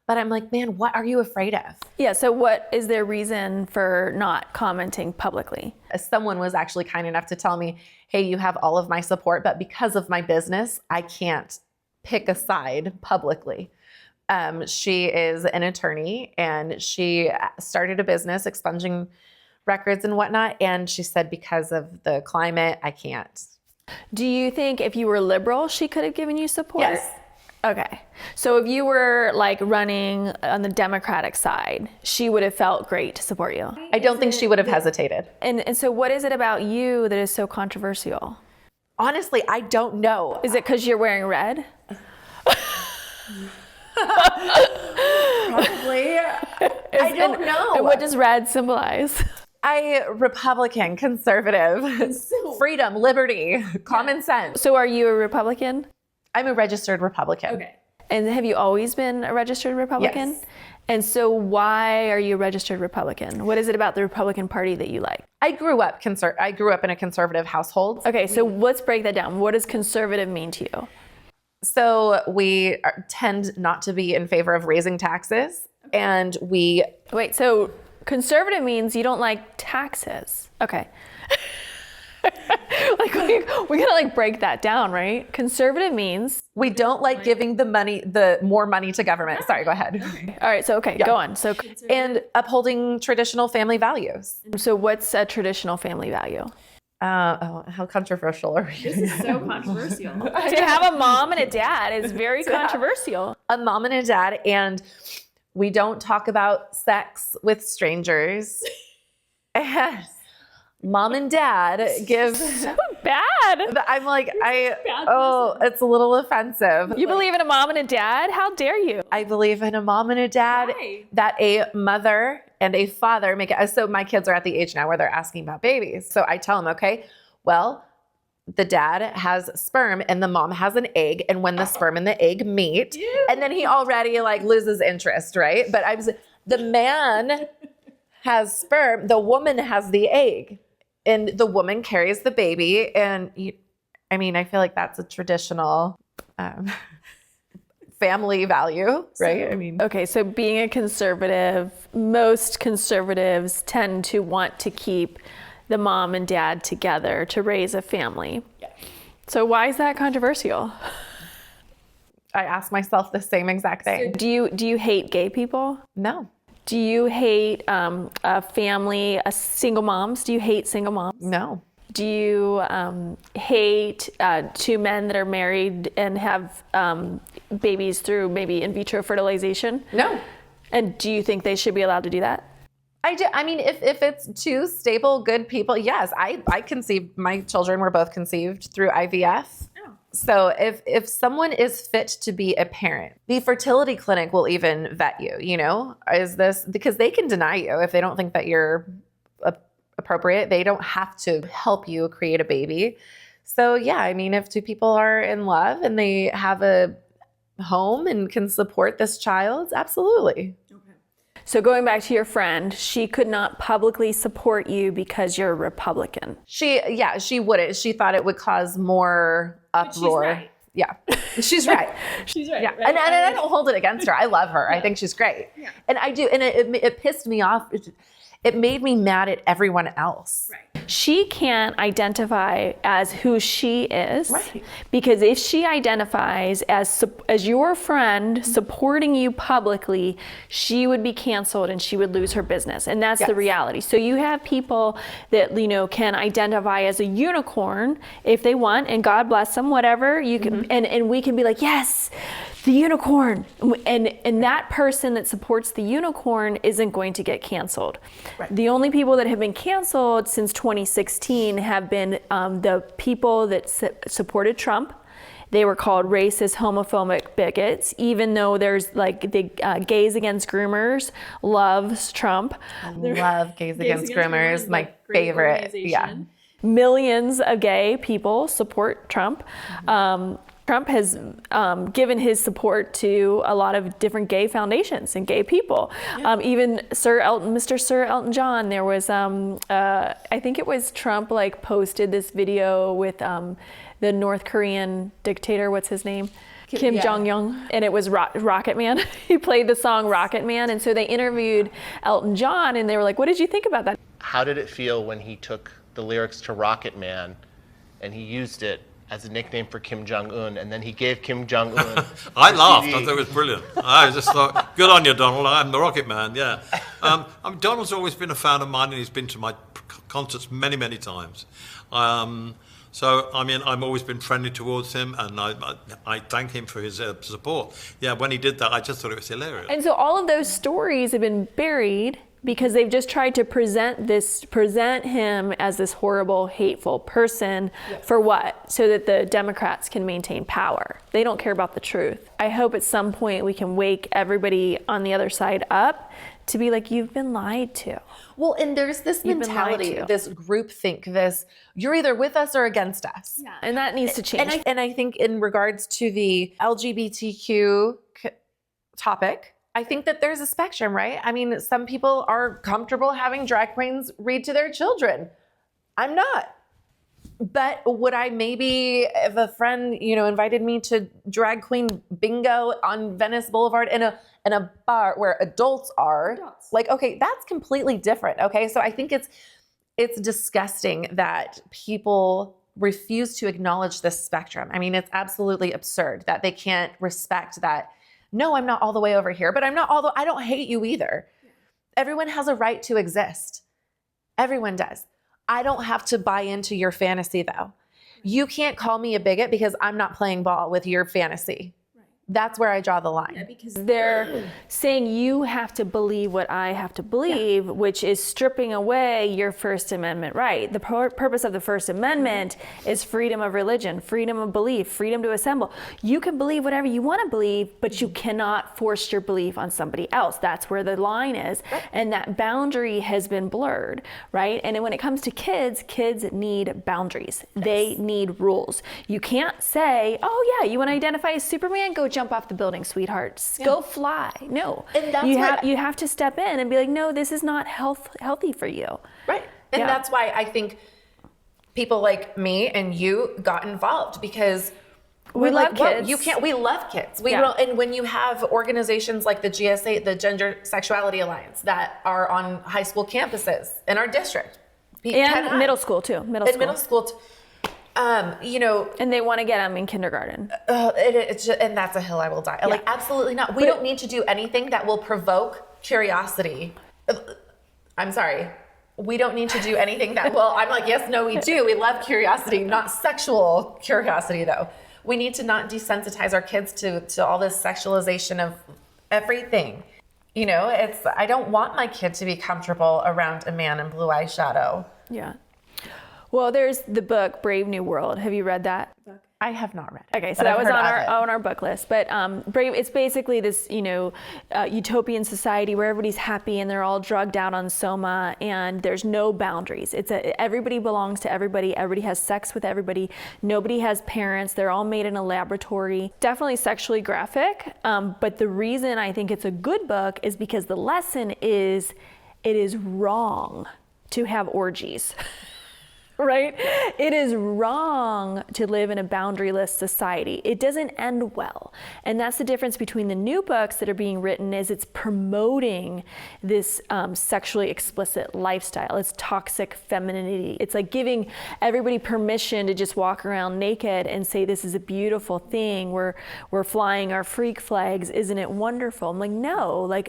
But I'm like, man, what are you afraid of? Yeah, so what is their reason for not commenting publicly? Someone was actually kind enough to tell me, hey, you have all of my support, but because of my business, I can't pick a side publicly. She is an attorney and she started a business expunging records and whatnot. And she said, because of the climate, I can't. Do you think if you were liberal, she could have given you support? Yes. Okay. So if you were like running on the Democratic side, she would have felt great to support you. I don't think she would have hesitated. And so what is it about you that is so controversial? Honestly, I don't know. Is it because you're wearing red? Probably. I don't know. And what does red symbolize? Republican, conservative, freedom, liberty, common sense. So are you a Republican? I'm a registered Republican. Okay. And have you always been a registered Republican? Yes. And so why are you a registered Republican? What is it about the Republican Party that you like? I grew up in a conservative household. Okay, so let's break that down. What does conservative mean to you? So we tend not to be in favor of raising taxes. And we... Wait, so conservative means you don't like taxes. Okay. Like we gotta like break that down, right? Conservative means we don't like giving the more money to government. Sorry, go ahead. okay. All right, so go on. So And upholding traditional family values. So what's a traditional family value? How controversial are we? This is so controversial. To have a mom and a dad is very controversial. A mom and a dad, and we don't talk about sex with strangers. Mom and dad give... So bad. I'm like, it's a little offensive. You believe in a mom and a dad? How dare you? I believe in a mom and a dad. Why? That a mother and a father make it. So my kids are at the age now where they're asking about babies. So I tell them, okay, well, the dad has sperm and the mom has an egg. And when the sperm and the egg meet, and then he already like loses interest, right? But the man has sperm, the woman has the egg. And the woman carries the baby. And I feel like that's a traditional family value, right? Okay, so being a conservative, most conservatives tend to want to keep the mom and dad together to raise a family. Yeah. So why is that controversial? I ask myself the same exact thing. So do you hate gay people? No. Do you hate single moms? Do you hate single moms? No. Do you hate two men that are married and have babies through maybe in vitro fertilization? No. And do you think they should be allowed to do that? I do. If it's two stable, good people, yes. I conceived, my children were both conceived through IVF. So if someone is fit to be a parent, the fertility clinic will even vet you, is this, because they can deny you if they don't think that you're appropriate. They don't have to help you create a baby. So yeah, if two people are in love and they have a home and can support this child, absolutely. So going back to your friend, she could not publicly support you because you're a Republican. She wouldn't. She thought it would cause more uproar. She's right. Yeah, she's right. She's right. Yeah, Right? and I don't hold it against her. I love her. I think she's great. Yeah. And I do. And it pissed me off. It made me mad at everyone else. Right. She can't identify as who she is, right? Because if she identifies as your friend supporting you publicly, she would be canceled and she would lose her business. And that's the reality. So you have people that can identify as a unicorn if they want, and God bless them, whatever you can, and we can be like, yes, the unicorn, and that person that supports the unicorn isn't going to get canceled. Right. The only people that have been canceled since 2016 have been the people that supported Trump. They were called racist, homophobic bigots, even though there's like the Gays Against Groomers loves Trump. I love Gays Against Groomers, my favorite. Yeah. Millions of gay people support Trump. Trump has given his support to a lot of different gay foundations and gay people. Even Mr. Sir Elton John, there was, I think it was Trump posted this video with the North Korean dictator, what's his name? Kim Jong-un, and it was Rocket Man. He played the song Rocket Man, and so they interviewed Elton John, and they were like, what did you think about that? How did it feel when he took the lyrics to Rocket Man and he used it as a nickname for Kim Jong-un, and then he gave Kim Jong-un I laughed. I thought it was brilliant. I just thought, good on you, Donald. I'm the Rocket Man, yeah. Donald's always been a fan of mine, and he's been to my concerts many, many times. So, I've always been friendly towards him, and I thank him for his support. Yeah, when he did that, I just thought it was hilarious. And so all of those stories have been buried because they've just tried to present him as this horrible, hateful person. For what? So that the Democrats can maintain power. They don't care about the truth. I hope at some point we can wake everybody on the other side up to be like, you've been lied to. Well, and there's this mentality, this groupthink, you're either with us or against us. Yeah, and that needs to change. And I think in regards to the LGBTQ topic, I think that there's a spectrum, right? Some people are comfortable having drag queens read to their children. I'm not. But would I maybe, if a friend, invited me to drag queen bingo on Venice Boulevard in a bar where adults are, like, okay, that's completely different. Okay. So I think it's disgusting that people refuse to acknowledge this spectrum. I mean, it's absolutely absurd that they can't respect that. No, I'm not all the way over here, but I don't hate you either. Everyone has a right to exist. Everyone does. I don't have to buy into your fantasy though. You can't call me a bigot because I'm not playing ball with your fantasy. That's where I draw the line. Because they're saying you have to believe what I have to believe, which is stripping away your First Amendment right. The purpose of the First Amendment is freedom of religion, freedom of belief, freedom to assemble. You can believe whatever you want to believe, but you cannot force your belief on somebody else. That's where the line is. And that boundary has been blurred, right? And when it comes to kids need boundaries. They need rules. You can't say, oh yeah, you want to identify as Superman? Go jump off the building, sweethearts. Go fly. No. And that's you have to step in and be like, no, this is not healthy for you. Right. And that's why I think people like me and you got involved, because we love kids. We love kids. We don't, and when you have organizations like the GSA, the Gender Sexuality Alliance, that are on high school campuses in our district. And middle school too. Middle school. And they want to get them in kindergarten. And that's a hill I will die. Yeah. Like, absolutely not. We don't need to do anything that will provoke curiosity. I'm sorry. We don't need to do anything that will, I'm like, yes, no, we do. We love curiosity, not sexual curiosity though. We need to not desensitize our kids to all this sexualization of everything. I don't want my kid to be comfortable around a man in blue eyeshadow. Yeah. Well, there's the book Brave New World. Have you read that book? I have not read it. Okay, so that was on our book list. But Brave, it's basically this, utopian society where everybody's happy and they're all drugged out on soma and there's no boundaries. Everybody belongs to everybody. Everybody has sex with everybody. Nobody has parents. They're all made in a laboratory. Definitely sexually graphic. But the reason I think it's a good book is because the lesson is it is wrong to have orgies. Right? It is wrong to live in a boundaryless society. It doesn't end well. And that's the difference between the new books that are being written is it's promoting this sexually explicit lifestyle. It's toxic femininity. It's like giving everybody permission to just walk around naked and say, this is a beautiful thing. We're flying our freak flags. Isn't it wonderful? I'm like, no,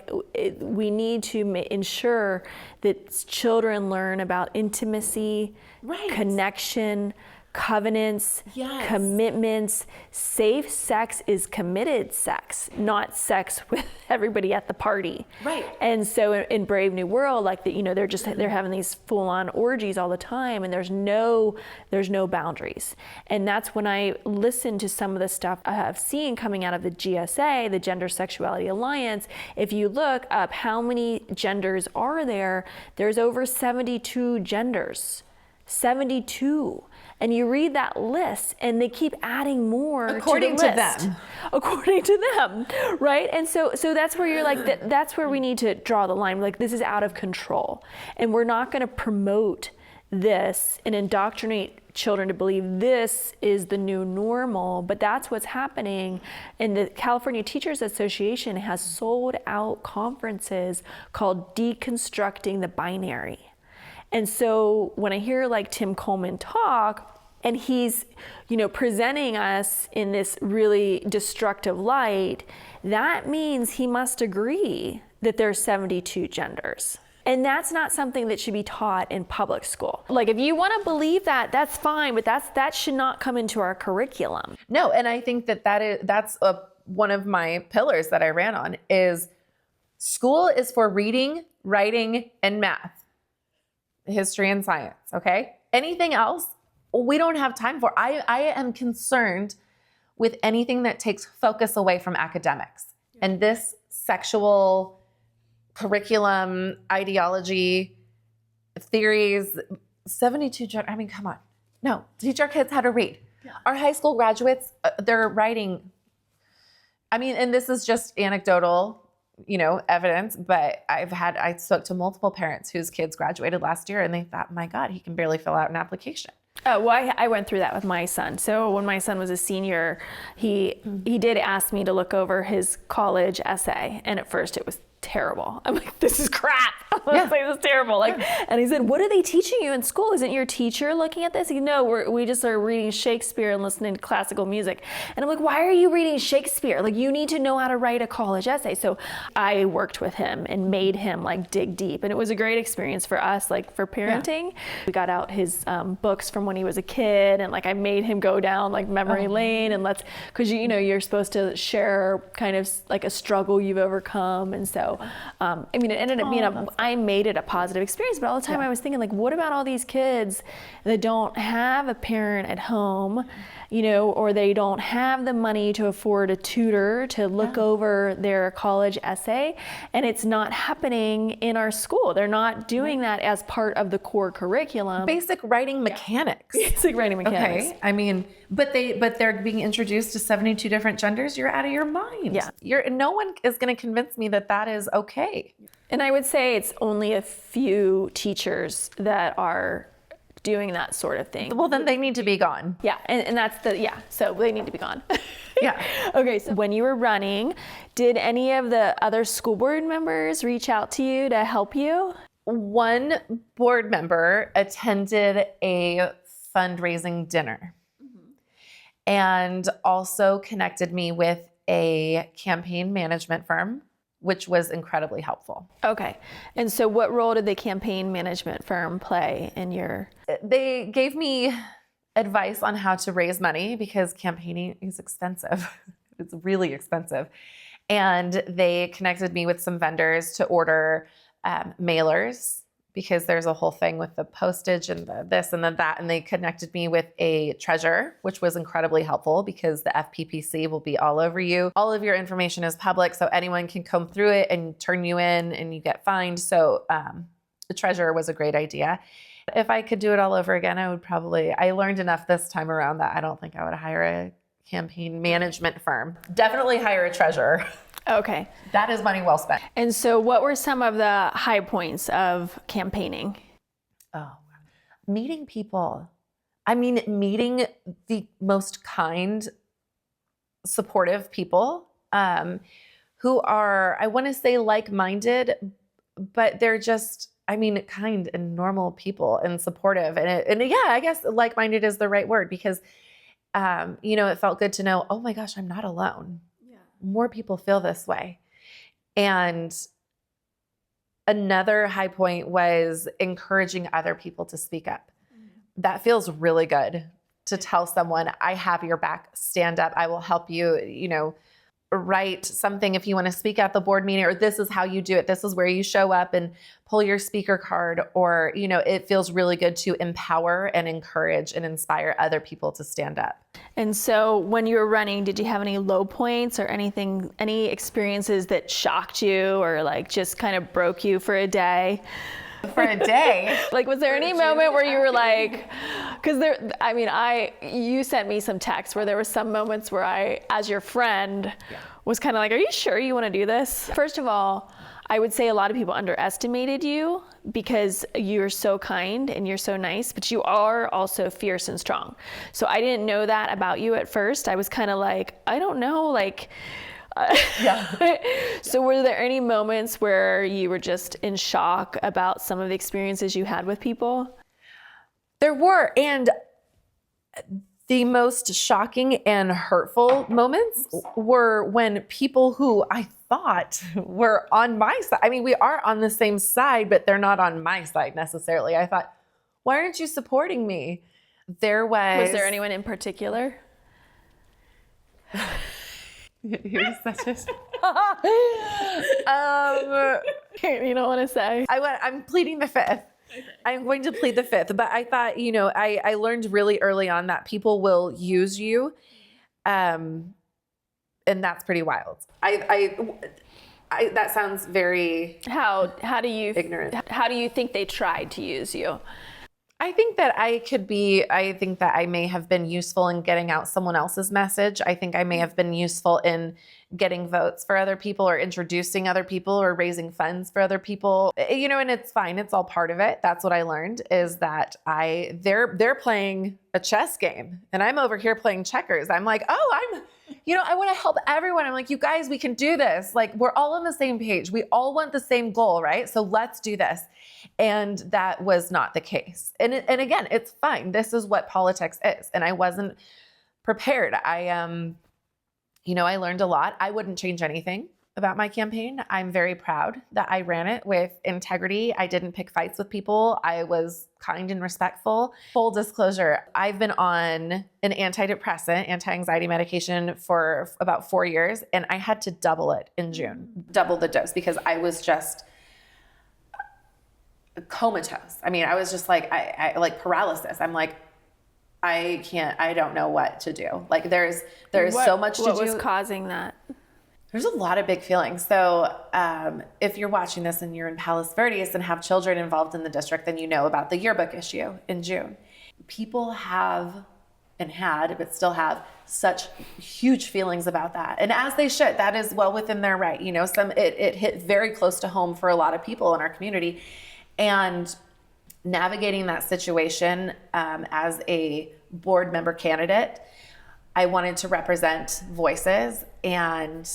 we need to ensure that children learn about intimacy, connection, covenants, commitments. Safe sex is committed sex, not sex with everybody at the party. Right. And so in Brave New World, they're having these full-on orgies all the time, and there's no boundaries. And that's when I listen to some of the stuff I have seen coming out of the GSA, the Gender Sexuality Alliance. If you look up how many genders are there, there's over 72 genders. 72. And you read that list and they keep adding more according to the to list. them. According to them, right? And so that's where you're like, that's where we need to draw the line. Like, this is out of control. And we're not going to promote this and indoctrinate children to believe this is the new normal, but that's what's happening. And the California Teachers Association has sold out conferences called Deconstructing the Binary. And so when I hear like Tim Coleman talk, and he's, presenting us in this really destructive light, that means he must agree that there's 72 genders. And that's not something that should be taught in public school. Like, if you want to believe that, that's fine, but that should not come into our curriculum. No, and I think that's one of my pillars that I ran on is school is for reading, writing, and math. History and science, okay? Anything else, we don't have time for. I am concerned with anything that takes focus away from academics. And this sexual curriculum, ideology, theories, 72, I mean, come on. No, teach our kids how to read. Yeah. Our high school graduates, they're writing. I mean, and this is just anecdotal, evidence, but I spoke to multiple parents whose kids graduated last year and they thought, my God, he can barely fill out an application. Oh, well, I went through that with my son. So when my son was a senior, he did ask me to look over his college essay. And at first it was terrible. I'm like, this is crap. Yeah. This is terrible. Like, and he said, what are they teaching you in school? Isn't your teacher looking at this? He said, no, we just are reading Shakespeare and listening to classical music. And I'm like, why are you reading Shakespeare? Like, you need to know how to write a college essay. So I worked with him and made him like dig deep. And it was a great experience for us, like for parenting. Yeah. We got out his books from when he was a kid, and like I made him go down like memory lane, and because you know, you're supposed to share kind of like a struggle you've overcome. And so I mean, it ended up being I made it a positive experience, but all the time I was thinking, like, what about all these kids that don't have a parent at home, you know, or they don't have the money to afford a tutor to look over their college essay, and it's not happening in our school. They're not doing that as part of the core curriculum. Basic writing mechanics. Basic writing mechanics. Okay. I mean, but they're being introduced to 72 different genders. You're out of your mind. Yeah. No one is going to convince me that that is okay. And I would say it's only a few teachers that are doing that sort of thing. Well, then they need to be gone. Yeah, and that's so they need to be gone. Yeah. Okay, so when you were running, did any of the other school board members reach out to you to help you? One board member attended a fundraising dinner and also connected me with a campaign management firm, which was incredibly helpful. Okay. And so what role did the campaign management firm play in your... They gave me advice on how to raise money because campaigning is expensive. It's really expensive. And they connected me with some vendors to order mailers, because there's a whole thing with the postage and the this and the that. And they connected me with a treasurer, which was incredibly helpful because the FPPC will be all over you. All of your information is public, so anyone can come through it and turn you in and you get fined. So the treasurer was a great idea. If I could do it all over again, I learned enough this time around that I don't think I would hire a campaign management firm. Definitely hire a treasurer. Okay. That is money well spent. And so what were some of the high points of campaigning? Oh, meeting people. I mean, meeting the most kind, supportive people who are, I want to say like-minded, but they're just, I mean, kind and normal people and supportive. And yeah, I guess like-minded is the right word because, you know, it felt good to know, oh my gosh, I'm not alone. More people feel this way. And another high point was encouraging other people to speak up. That feels really good to tell someone, I have your back, stand up, I will help you, you know, write something if you want to speak at the board meeting, or this is how you do it. This is where you show up and pull your speaker card, or, you know, it feels really good to empower and encourage and inspire other people to stand up. And so when you were running, did you have any low points or anything, any experiences that shocked you or like just kind of broke you for a day? For a day? Like, was there any moment where you were like, because you sent me some texts where there were some moments where I, as your friend, was kind of like, are you sure you want to do this? First of all, I would say a lot of people underestimated you because you're so kind and you're so nice, but you are also fierce and strong. So I didn't know that about you at first. I was kind of like, I don't know, like, So were there any moments where you were just in shock about some of the experiences you had with people? There were, and the most shocking and hurtful moments were when people who I thought were on my side, I mean, we are on the same side, but they're not on my side necessarily. I thought, why aren't you supporting me? Was there anyone in particular? You're such a... You don't want to say? I'm pleading the fifth. I'm going to plead the fifth. But I thought, you know, I learned really early on that people will use you. And that's pretty wild. That sounds very How do you ignorant. How do you think they tried to use you? I think that I think that I may have been useful in getting out someone else's message. I think I may have been useful in getting votes for other people or introducing other people or raising funds for other people. You know, and it's fine. It's all part of it. That's what I learned, is that they're playing a chess game and I'm over here playing checkers. I'm like, I want to help everyone. I'm like, you guys, we can do this. Like, we're all on the same page. We all want the same goal, right? So let's do this. And that was not the case. And again, it's fine. This is what politics is. And I wasn't prepared. I learned a lot. I wouldn't change anything about my campaign. I'm very proud that I ran it with integrity. I didn't pick fights with people. I was kind and respectful. Full disclosure, I've been on an antidepressant, anti-anxiety medication for about 4 years, and I had to double it in June, double the dose, because I was just comatose. I mean, I was just like, I like paralysis. I'm like, I don't know what to do. Like there's so much to do. What was causing that? There's a lot of big feelings. So if you're watching this and you're in Palos Verdes and have children involved in the district, then you know about the yearbook issue in June. People have and had, but still have, such huge feelings about that. And as they should. That is well within their right. You know, it hit very close to home for a lot of people in our community. And navigating that situation as a board member candidate, I wanted to represent voices, and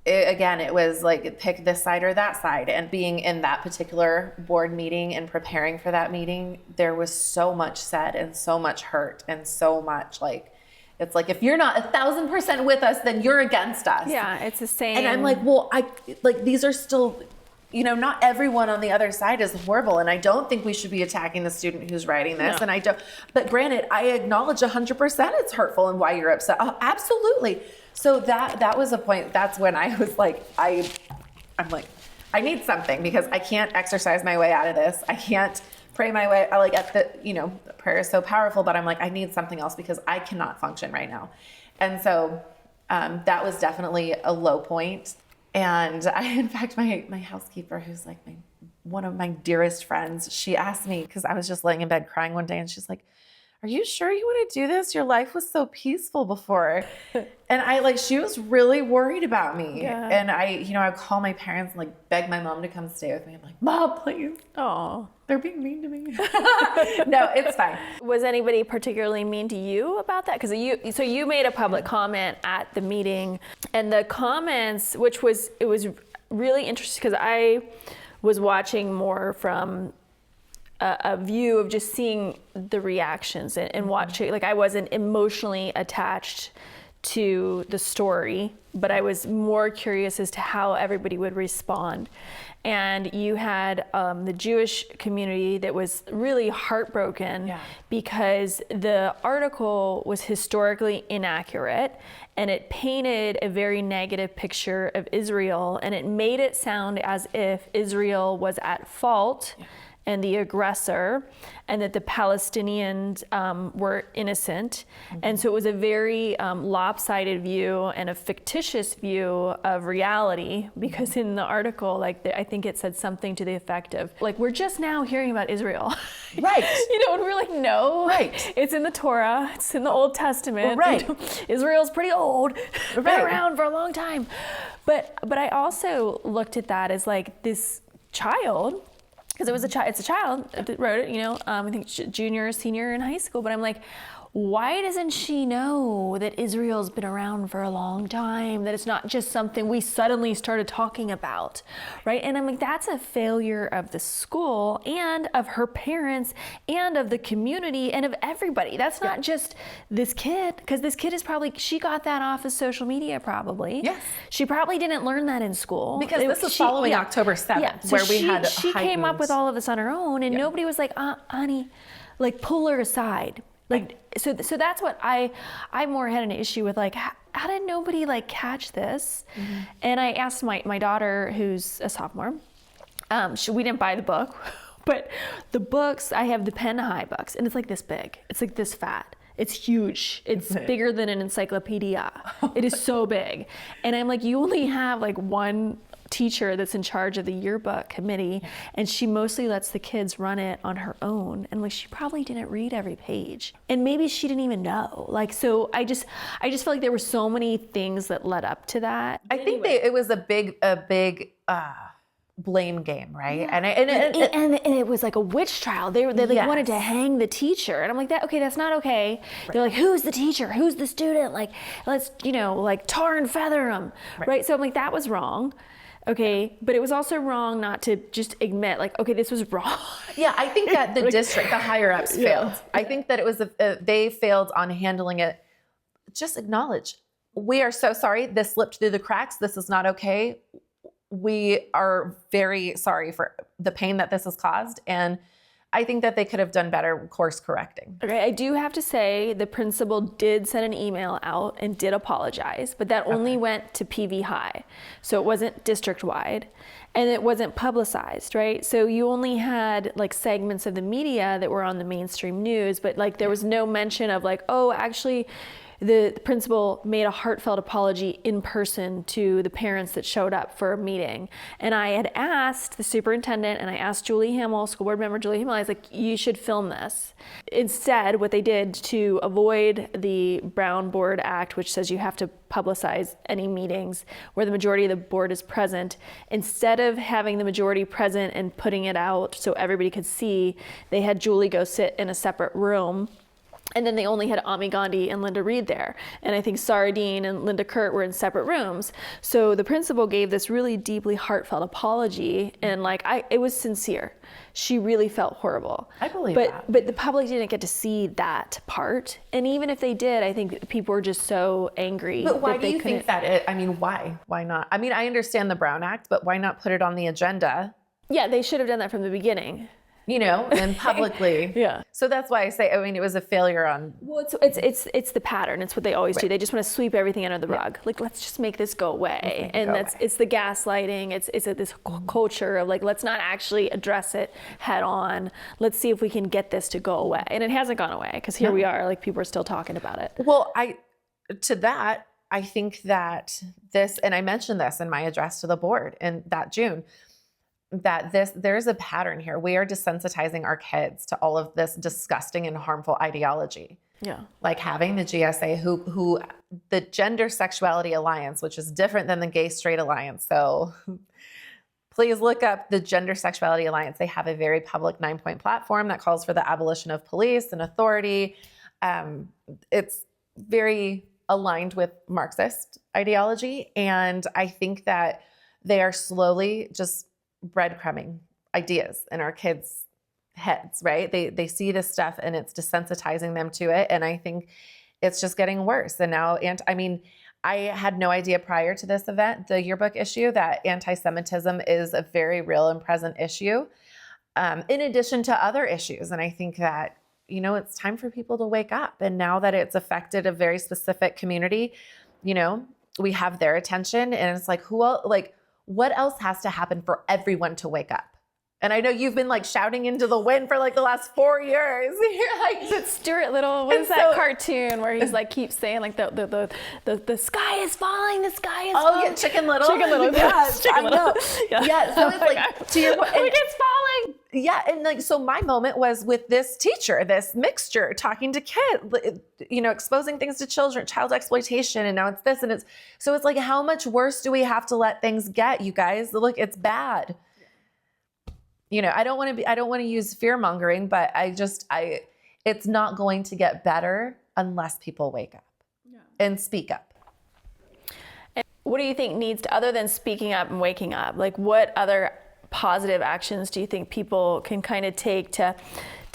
it was like pick this side or that side. And being in that particular board meeting and preparing for that meeting, there was so much said and so much hurt and so much like, it's like, if you're not 1,000% with us, then you're against us. Yeah, it's the same. And I'm like, well, these are still, you know, not everyone on the other side is horrible. And I don't think we should be attacking the student who's writing this. No. And but granted, I acknowledge 100% it's hurtful and why you're upset. Oh, absolutely. So that was a point. That's when I was like, I'm like, I need something, because I can't exercise my way out of this. I can't pray my way. Prayer is so powerful, but I'm like, I need something else because I cannot function right now. And so that was definitely a low point. And in fact, my housekeeper, who's like one of my dearest friends, she asked me, because I was just laying in bed crying one day, and she's like, are you sure you want to do this? Your life was so peaceful before. And she was really worried about me. Yeah. And I'd call my parents and beg my mom to come stay with me. I'm like, Mom, please. Oh, they're being mean to me. No, it's fine. Was anybody particularly mean to you about that? Because you made a public comment at the meeting, and the comments, it was really interesting, because I was watching more from a view of just seeing the reactions and watching. I wasn't emotionally attached to the story, but I was more curious as to how everybody would respond. And you had the Jewish community that was really heartbroken because the article was historically inaccurate, and it painted a very negative picture of Israel, and it made it sound as if Israel was at fault and the aggressor, and that the Palestinians were innocent. Mm-hmm. And so it was a very lopsided view and a fictitious view of reality, because in the article, I think it said something to the effect of, we're just now hearing about Israel. Right. We're like, no. Right. It's in the Torah, it's in the Old Testament. Well, right. Israel's pretty old, been around for a long time. But I also looked at that as this child, because it's a child that wrote it, I think junior, senior in high school, but I'm like, why doesn't she know that Israel's been around for a long time, that it's not just something we suddenly started talking about, right? And I'm like, that's a failure of the school and of her parents and of the community and of everybody. That's not just this kid, because this kid she got that off of social media probably. Yes. She probably didn't learn that in school. Because this was following October 7th, so where we had she came up with all of this on her own, and nobody was like, honey, pull her aside. So that's what I more had an issue with, how did nobody catch this? Mm-hmm. And I asked my daughter, who's a sophomore, we didn't buy the book, but the books, I have the Pen High books, and it's this big, it's this fat. It's huge. It's bigger than an encyclopedia. It is so big. And I'm like, you only have 1 teacher that's in charge of the yearbook committee, and she mostly lets the kids run it on her own, and like she probably didn't read every page, and maybe she didn't even know. Like, so I just felt like there were so many things that led up to that. I think it was a big blame game, right? Yeah. And it was like a witch trial. They like wanted to hang the teacher, and I'm like, that's not okay. Right. They're like, who's the teacher? Who's the student? Like, let's like tar and feather them, right? So I'm like, that was wrong. Okay, but it was also wrong not to just admit, like, okay, this was wrong. Yeah, I think that the district, the higher ups failed. I think that it was they failed on handling it. Just acknowledge, we are so sorry. This slipped through the cracks. This is not okay. We are very sorry for the pain that this has caused. And I think that they could have done better course correcting. Okay, I do have to say the principal did send an email out and did apologize, but that only went to PV High. So it wasn't district-wide and it wasn't publicized, right? So you only had like segments of the media that were on the mainstream news, but like there was no mention of like, oh, actually, the principal made a heartfelt apology in person to the parents that showed up for a meeting. And I had asked the superintendent, and I asked Julie Hamill, school board member Julie Hamill, I was like, you should film this. Instead, what they did to avoid the Brown Board Act, which says you have to publicize any meetings where the majority of the board is present, instead of having the majority present and putting it out so everybody could see, they had Julie go sit in a separate room. And then they only had Ami Gandhi and Linda Reed there. And I think Saradine and Linda Kurt were in separate rooms. So the principal gave this really deeply heartfelt apology. And like, it was sincere. She really felt horrible. I believe that. But the public didn't get to see that part. And even if they did, I think people were just so angry. But why do you think that why? Why not? I mean, I understand the Brown Act, but why not put it on the agenda? Yeah, they should have done that from the beginning. And publicly. Yeah. So that's why I say, it was a failure on. Well, it's the pattern. It's what they always do. They just want to sweep everything under the rug. Like, let's just make this go away. And it's the gaslighting. It's this culture of like, let's not actually address it head on. Let's see if we can get this to go away. And it hasn't gone away because here we are, like people are still talking about it. Well, I think that this, and I mentioned this in my address to the board in that June, that there's a pattern here. We are desensitizing our kids to all of this disgusting and harmful ideology. Yeah. Like having the GSA, who the Gender Sexuality Alliance, which is different than the Gay Straight Alliance. So please look up the Gender Sexuality Alliance. They have a very public 9-point platform that calls for the abolition of police and authority. It's very aligned with Marxist ideology. And I think that they are slowly just breadcrumbing ideas in our kids' heads, right? They see this stuff and it's desensitizing them to it. And I think it's just getting worse. And now, I had no idea prior to this event, the yearbook issue, that anti-Semitism is a very real and present issue, in addition to other issues. And I think that, it's time for people to wake up. And now that it's affected a very specific community, we have their attention, and it's like, what else has to happen for everyone to wake up? And I know you've been like shouting into the wind for like the last 4 years. You're like, is it Stuart Little? What is that cartoon where he's like keeps saying like the sky is falling, the sky is falling. Oh yeah, Chicken Little. Chicken Little. Yes, Chicken Little. I know. Yeah. So it's like to your point, it's falling. Yeah, and like so my moment was with this teacher, this mixture, talking to kids, exposing things to children, child exploitation, and now it's this, and it's like, how much worse do we have to let things get, you guys? Look, it's bad. I don't want to use fear mongering, but it's not going to get better unless people wake up and speak up. And what do you think needs to, other than speaking up and waking up, like what other positive actions do you think people can kind of take to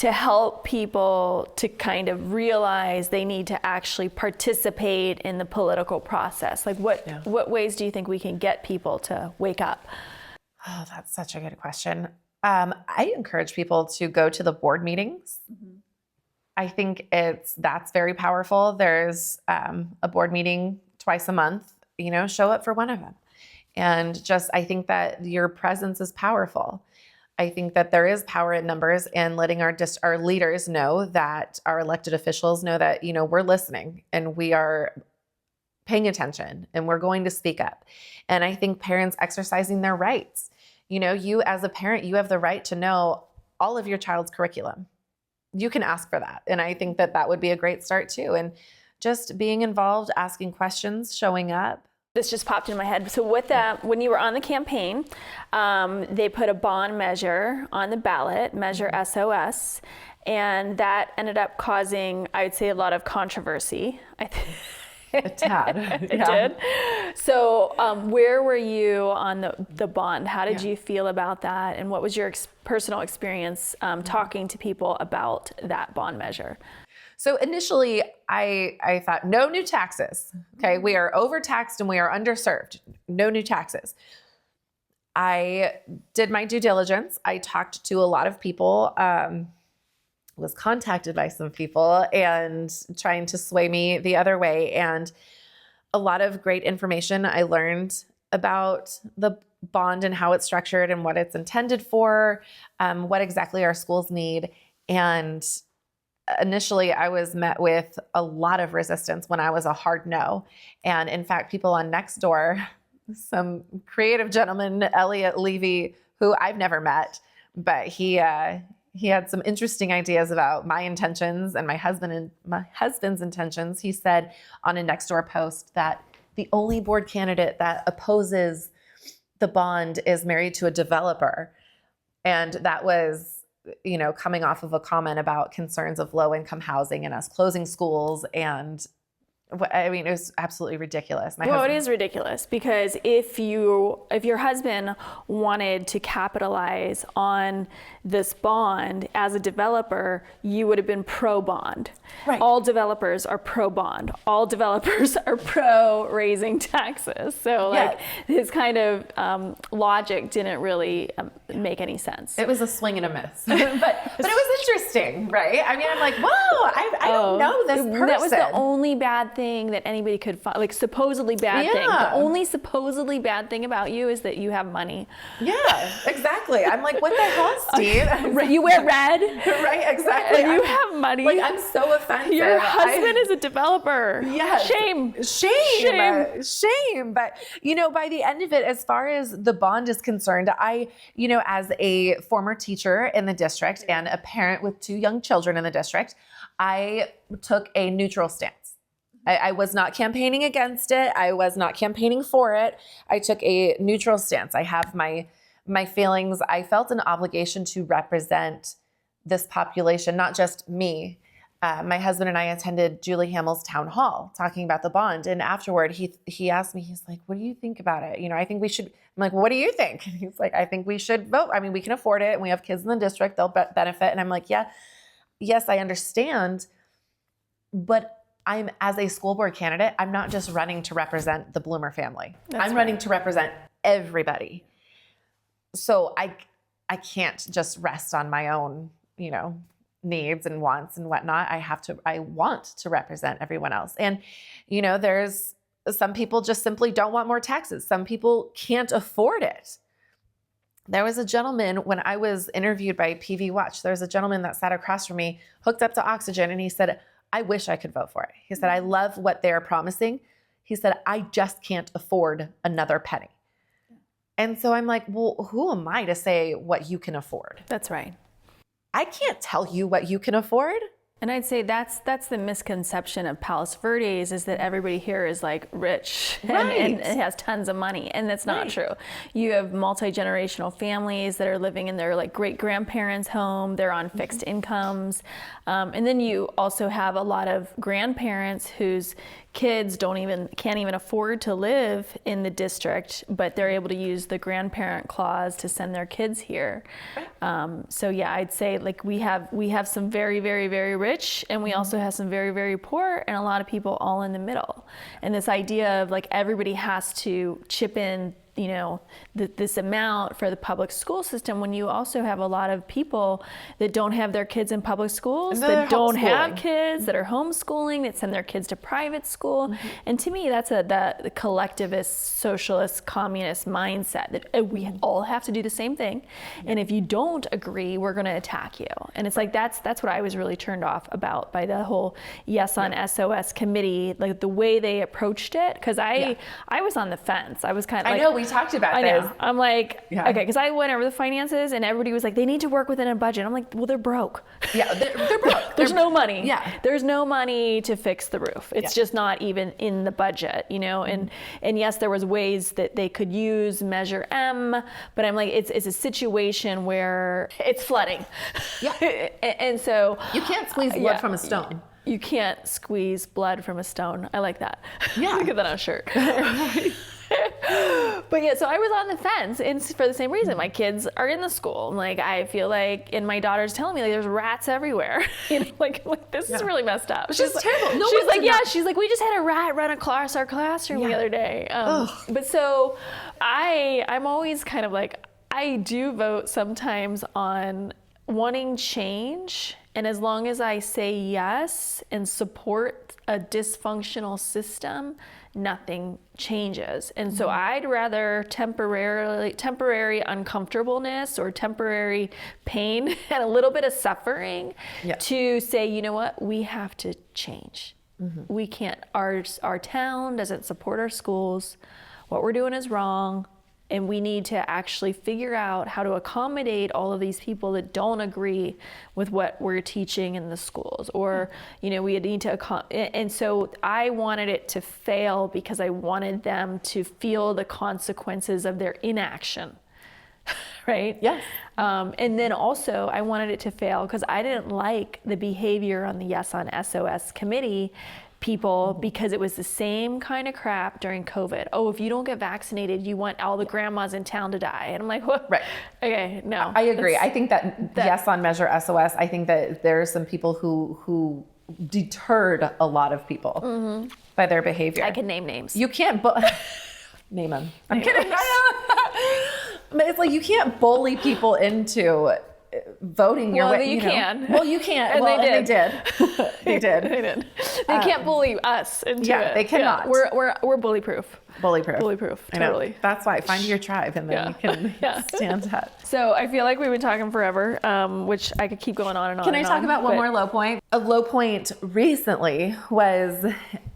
help people to kind of realize they need to actually participate in the political process? Like what ways do you think we can get people to wake up? Oh, that's such a good question. I encourage people to go to the board meetings. Mm-hmm. I think that's very powerful. There's a board meeting twice a month, show up for one of them. And I think that your presence is powerful. I think that there is power in numbers, and letting our leaders know that, our elected officials know that, we're listening and we are paying attention and we're going to speak up. And I think parents exercising their rights. You know, you as a parent, you have the right to know all of your child's curriculum. You can ask for that. And I think that that would be a great start too. And just being involved, asking questions, showing up. This just popped in my head. So with that, when you were on the campaign, they put a bond measure on the ballot, Measure YesonSOS, and that ended up causing, I'd say, a lot of controversy. A tad. It did. So where were you on the bond? How did you feel about that? And what was your personal experience talking to people about that bond measure? So initially, I thought, no new taxes. Okay, we are overtaxed and we are underserved. No new taxes. I did my due diligence. I talked to a lot of people, was contacted by some people and trying to sway me the other way. And a lot of great information I learned about the bond and how it's structured and what it's intended for, what exactly our schools need. And initially, I was met with a lot of resistance when I was a hard no. And in fact, people on Nextdoor, some creative gentleman, Elliot Levy, who I've never met, but he had some interesting ideas about my intentions and my husband's intentions. He said on a Nextdoor post that the only board candidate that opposes the bond is married to a developer. And that was, you know, coming off of a comment about concerns of low-income housing and us closing schools. And I mean, it was absolutely ridiculous. It is ridiculous because if your husband wanted to capitalize on this bond as a developer, you would have been pro-bond. Right. All developers are pro-bond. All developers are pro-raising taxes. So like his kind of logic didn't really make any sense. It was a swing and a miss. but it was interesting, right? I mean, I'm like, whoa, I don't know this person. That was the only bad thing that anybody could find, like supposedly bad thing. The only supposedly bad thing about you is that you have money. Yeah, exactly. I'm like, what the hell, Steve? You wear red. Right, exactly. And you have money. Like, I'm so offensive. Your husband is a developer. Yes. Shame. But, you know, by the end of it, as far as the bond is concerned, I, you know, as a former teacher in the district and a parent with 2 young children in the district, I took a neutral stance. I was not campaigning against it. I was not campaigning for it. I took a neutral stance. I have my feelings. I felt an obligation to represent this population, not just me. My husband and I attended Julie Hamill's town hall talking about the bond. And afterward, he asked me, he's like, what do you think about it? You know, I think we should, I'm like, what do you think? And he's like, I think we should vote. I mean, we can afford it and we have kids in the district, they'll benefit. And I'm like, yes, I understand. But I'm, as a school board candidate, I'm not just running to represent the Blumer family. I'm running to represent everybody. So I can't just rest on my own, you know, needs and wants and whatnot. I want to represent everyone else. And, you know, there's some people just simply don't want more taxes. Some people can't afford it. There was a gentleman when I was interviewed by PV Watch, there was a gentleman that sat across from me, hooked up to oxygen, and he said, I wish I could vote for it. He said, I love what they're promising. He said, I just can't afford another penny. And so I'm like, well, who am I to say what you can afford? That's right. I can't tell you what you can afford. And I'd say that's the misconception of Palos Verdes is that everybody here is like rich and has tons of money, and that's not true. You have multi-generational families that are living in their like great-grandparents' home. They're on fixed incomes, and then you also have a lot of grandparents whose kids can't even afford to live in the district, but they're able to use the grandparent clause to send their kids here. So yeah, I'd say like we have some very, very, very rich, and we also have some very, very poor, and a lot of people all in the middle. And this idea of like everybody has to chip in this amount for the public school system when you also have a lot of people that don't have their kids in public schools, that don't have kids, that are homeschooling, that send their kids to private school. And to me, that's the collectivist, socialist, communist mindset that we all have to do the same thing. And if you don't agree, we're going to attack you. And it's like, that's what I was really turned off about by the whole YesonSOS committee, like the way they approached it. Because I was on the fence. I was kind of like, I know, we talked about this. I'm like, okay, because I went over the finances and everybody was like, they need to work within a budget. I'm like, well, they're broke. Yeah, they're broke. There's no money. Yeah. There's no money to fix the roof. It's just not even in the budget, and yes, there was ways that they could use Measure M, but I'm like, it's a situation where it's flooding. Yeah. And so you can't squeeze blood from a stone. You can't squeeze blood from a stone. I like that. Yeah. Look at that on a shirt. But yeah, so I was on the fence, and for the same reason. My kids are in the school. Like, I feel like, and my daughter's telling me, like, there's rats everywhere. Like this is really messed up. She's terrible. She's like, we just had a rat run across our classroom the other day. But so I'm always kind of like, I do vote sometimes on wanting change. And as long as I say yes and support a dysfunctional system, nothing changes. And so I'd rather temporary uncomfortableness or temporary pain and a little bit of suffering to say, you know what, we have to change. We can't, our town doesn't support our schools. What we're doing is wrong. And we need to actually figure out how to accommodate all of these people that don't agree with what we're teaching in the schools. Or, we need to, and so I wanted it to fail because I wanted them to feel the consequences of their inaction. Right? Yes. And then also I wanted it to fail because I didn't like the behavior on the YesonSOS committee people, because it was the same kind of crap during COVID. Oh, if you don't get vaccinated, you want all the grandmas in town to die. And I'm like, what? Right. Okay, no. I agree. I think that yes, on Measure SOS, I think that there are some people who deterred a lot of people by their behavior. I can name names. You can't name them. I'm kidding. But it's like, you can't bully people into voting your way. You can. Well, you can't. And well, they did. They did. They did. They can't bully us into it. Yeah, they cannot. We're bully proof. Bully proof. Bully proof. I know. Totally. That's why. Find your tribe, and then you can stand up. So I feel like we've been talking forever, which I could keep going on and on. Can I talk about one more low point? A low point recently was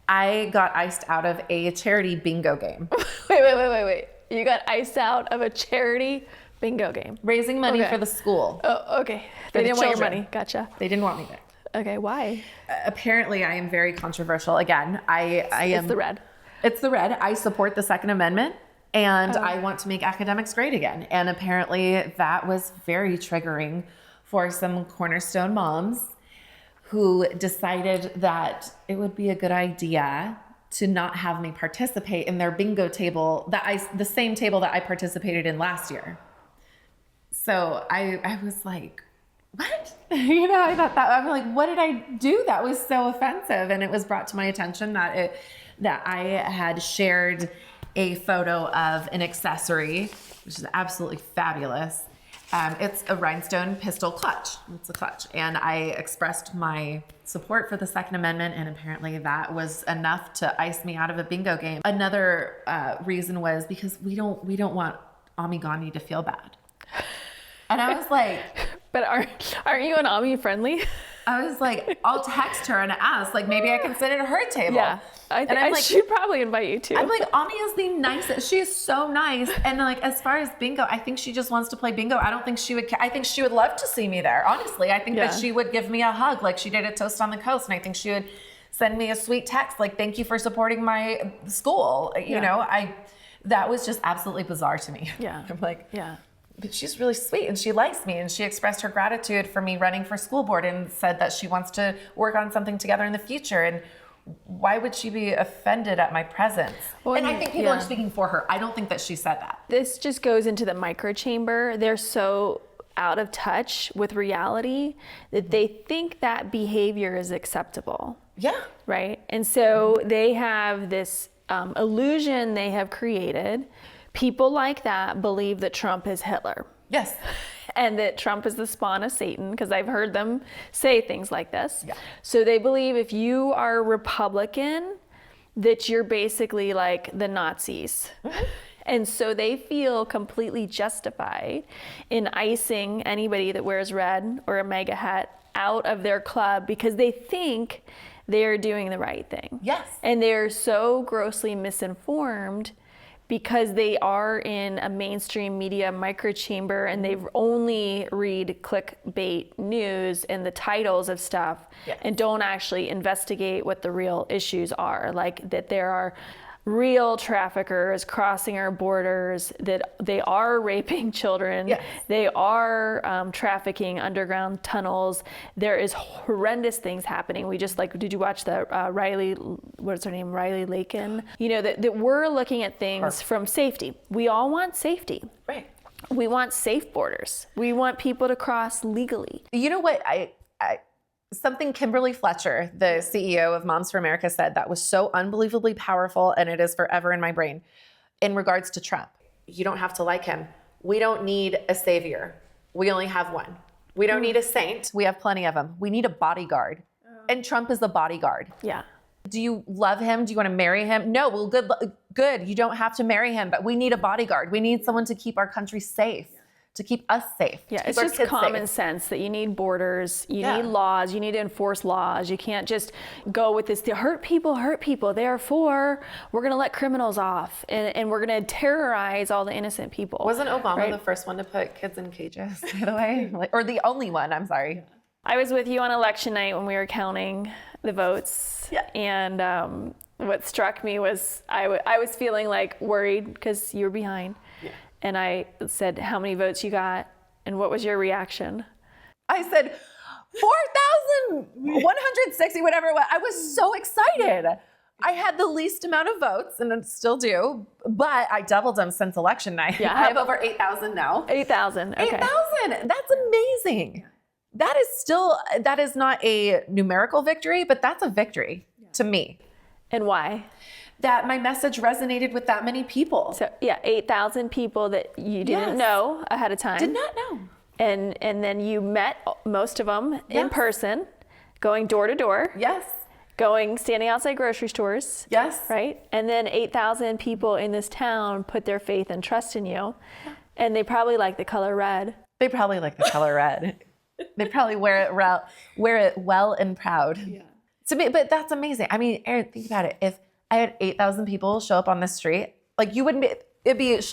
I got iced out of a charity bingo game. Wait. You got iced out of a charity bingo game. Raising money for the school. Oh, okay. They didn't want your money. Gotcha. They didn't want me there. Okay, why? Apparently, I am very controversial. Again, I am. It's the red. It's the red. I support the Second Amendment, and I want to make academics great again. And apparently, that was very triggering for some Cornerstone moms who decided that it would be a good idea to not have me participate in their bingo table, the same table that I participated in last year. So I was like, what? I thought that, I'm like, what did I do? That was so offensive. And it was brought to my attention that I had shared a photo of an accessory, which is absolutely fabulous. It's a rhinestone pistol clutch. It's a clutch. And I expressed my support for the Second Amendment, and apparently that was enough to ice me out of a bingo game. Another reason was because we don't want Amigani to feel bad. And I was like... But aren't you an Ami friendly? I was like, I'll text her and ask, like, maybe I can sit at her table. Yeah, I should probably invite you too. I'm like, Ami is the nicest. She is so nice. And like, as far as bingo, I think she just wants to play bingo. I don't think she would. I think she would love to see me there. Honestly, I think that she would give me a hug like she did at Toast on the Coast, and I think she would send me a sweet text like, "Thank you for supporting my school." That was just absolutely bizarre to me. Yeah, I'm like, but she's really sweet and she likes me, and she expressed her gratitude for me running for school board and said that she wants to work on something together in the future. And why would she be offended at my presence? Well, and I think people are speaking for her. I don't think that she said that. This just goes into the micro chamber. They're so out of touch with reality that they think that behavior is acceptable. Yeah. Right? And so they have this illusion they have created People like that believe that Trump is Hitler. Yes. And that Trump is the spawn of Satan, because I've heard them say things like this. Yeah. So they believe if you are a Republican, that you're basically like the Nazis. And so they feel completely justified in icing anybody that wears red or a MAGA hat out of their club because they think they're doing the right thing. Yes. And they're so grossly misinformed because they are in a mainstream media microchamber and they only read clickbait news and the titles of stuff and don't actually investigate what the real issues are, like that there are real traffickers crossing our borders, that they are raping children, they are trafficking underground tunnels. There is horrendous things happening. We just did you watch the Riley, what's her name, Riley Lakin? You know, that we're looking at things from safety. We all want safety. Right. We want safe borders. We want people to cross legally. You know what? Something Kimberly Fletcher, the CEO of Moms for America, said that was so unbelievably powerful, and it is forever in my brain, in regards to Trump. You don't have to like him. We don't need a savior. We only have one. We don't need a saint. We have plenty of them. We need a bodyguard. And Trump is the bodyguard. Yeah. Do you love him? Do you want to marry him? No, well, good. You don't have to marry him, but we need a bodyguard. We need someone to keep our country safe. To keep us safe. Yeah, it's just common sense that you need borders, you need laws, you need to enforce laws. You can't just go with this, hurt people, therefore we're going to let criminals off and we're going to terrorize all the innocent people. Wasn't Obama the first one to put kids in cages, by the way? Or the only one, I'm sorry. I was with you on election night when we were counting the votes. Yeah. And what struck me was I was feeling like worried because you were behind. Yeah. And I said, how many votes you got? And what was your reaction? I said, 4,160, whatever it was. I was so excited. I had the least amount of votes, and I still do, but I doubled them since election night. Yeah. I have over 8,000 now. 8,000, okay. 8,000, that's amazing. That is not a numerical victory, but that's a victory to me. And why? That my message resonated with that many people. So 8,000 people that you didn't know ahead of time. Did not know. And then you met most of them in person, going door to door. Yes. Standing outside grocery stores. Yes. Right? And then 8,000 people in this town put their faith and trust in you. And they probably like the color red. They probably like the color red. They probably wear it well and proud. Yeah. To me, but that's amazing. I mean, Erin, think about it. If I had 8,000 people show up on the street, like you wouldn't be, that's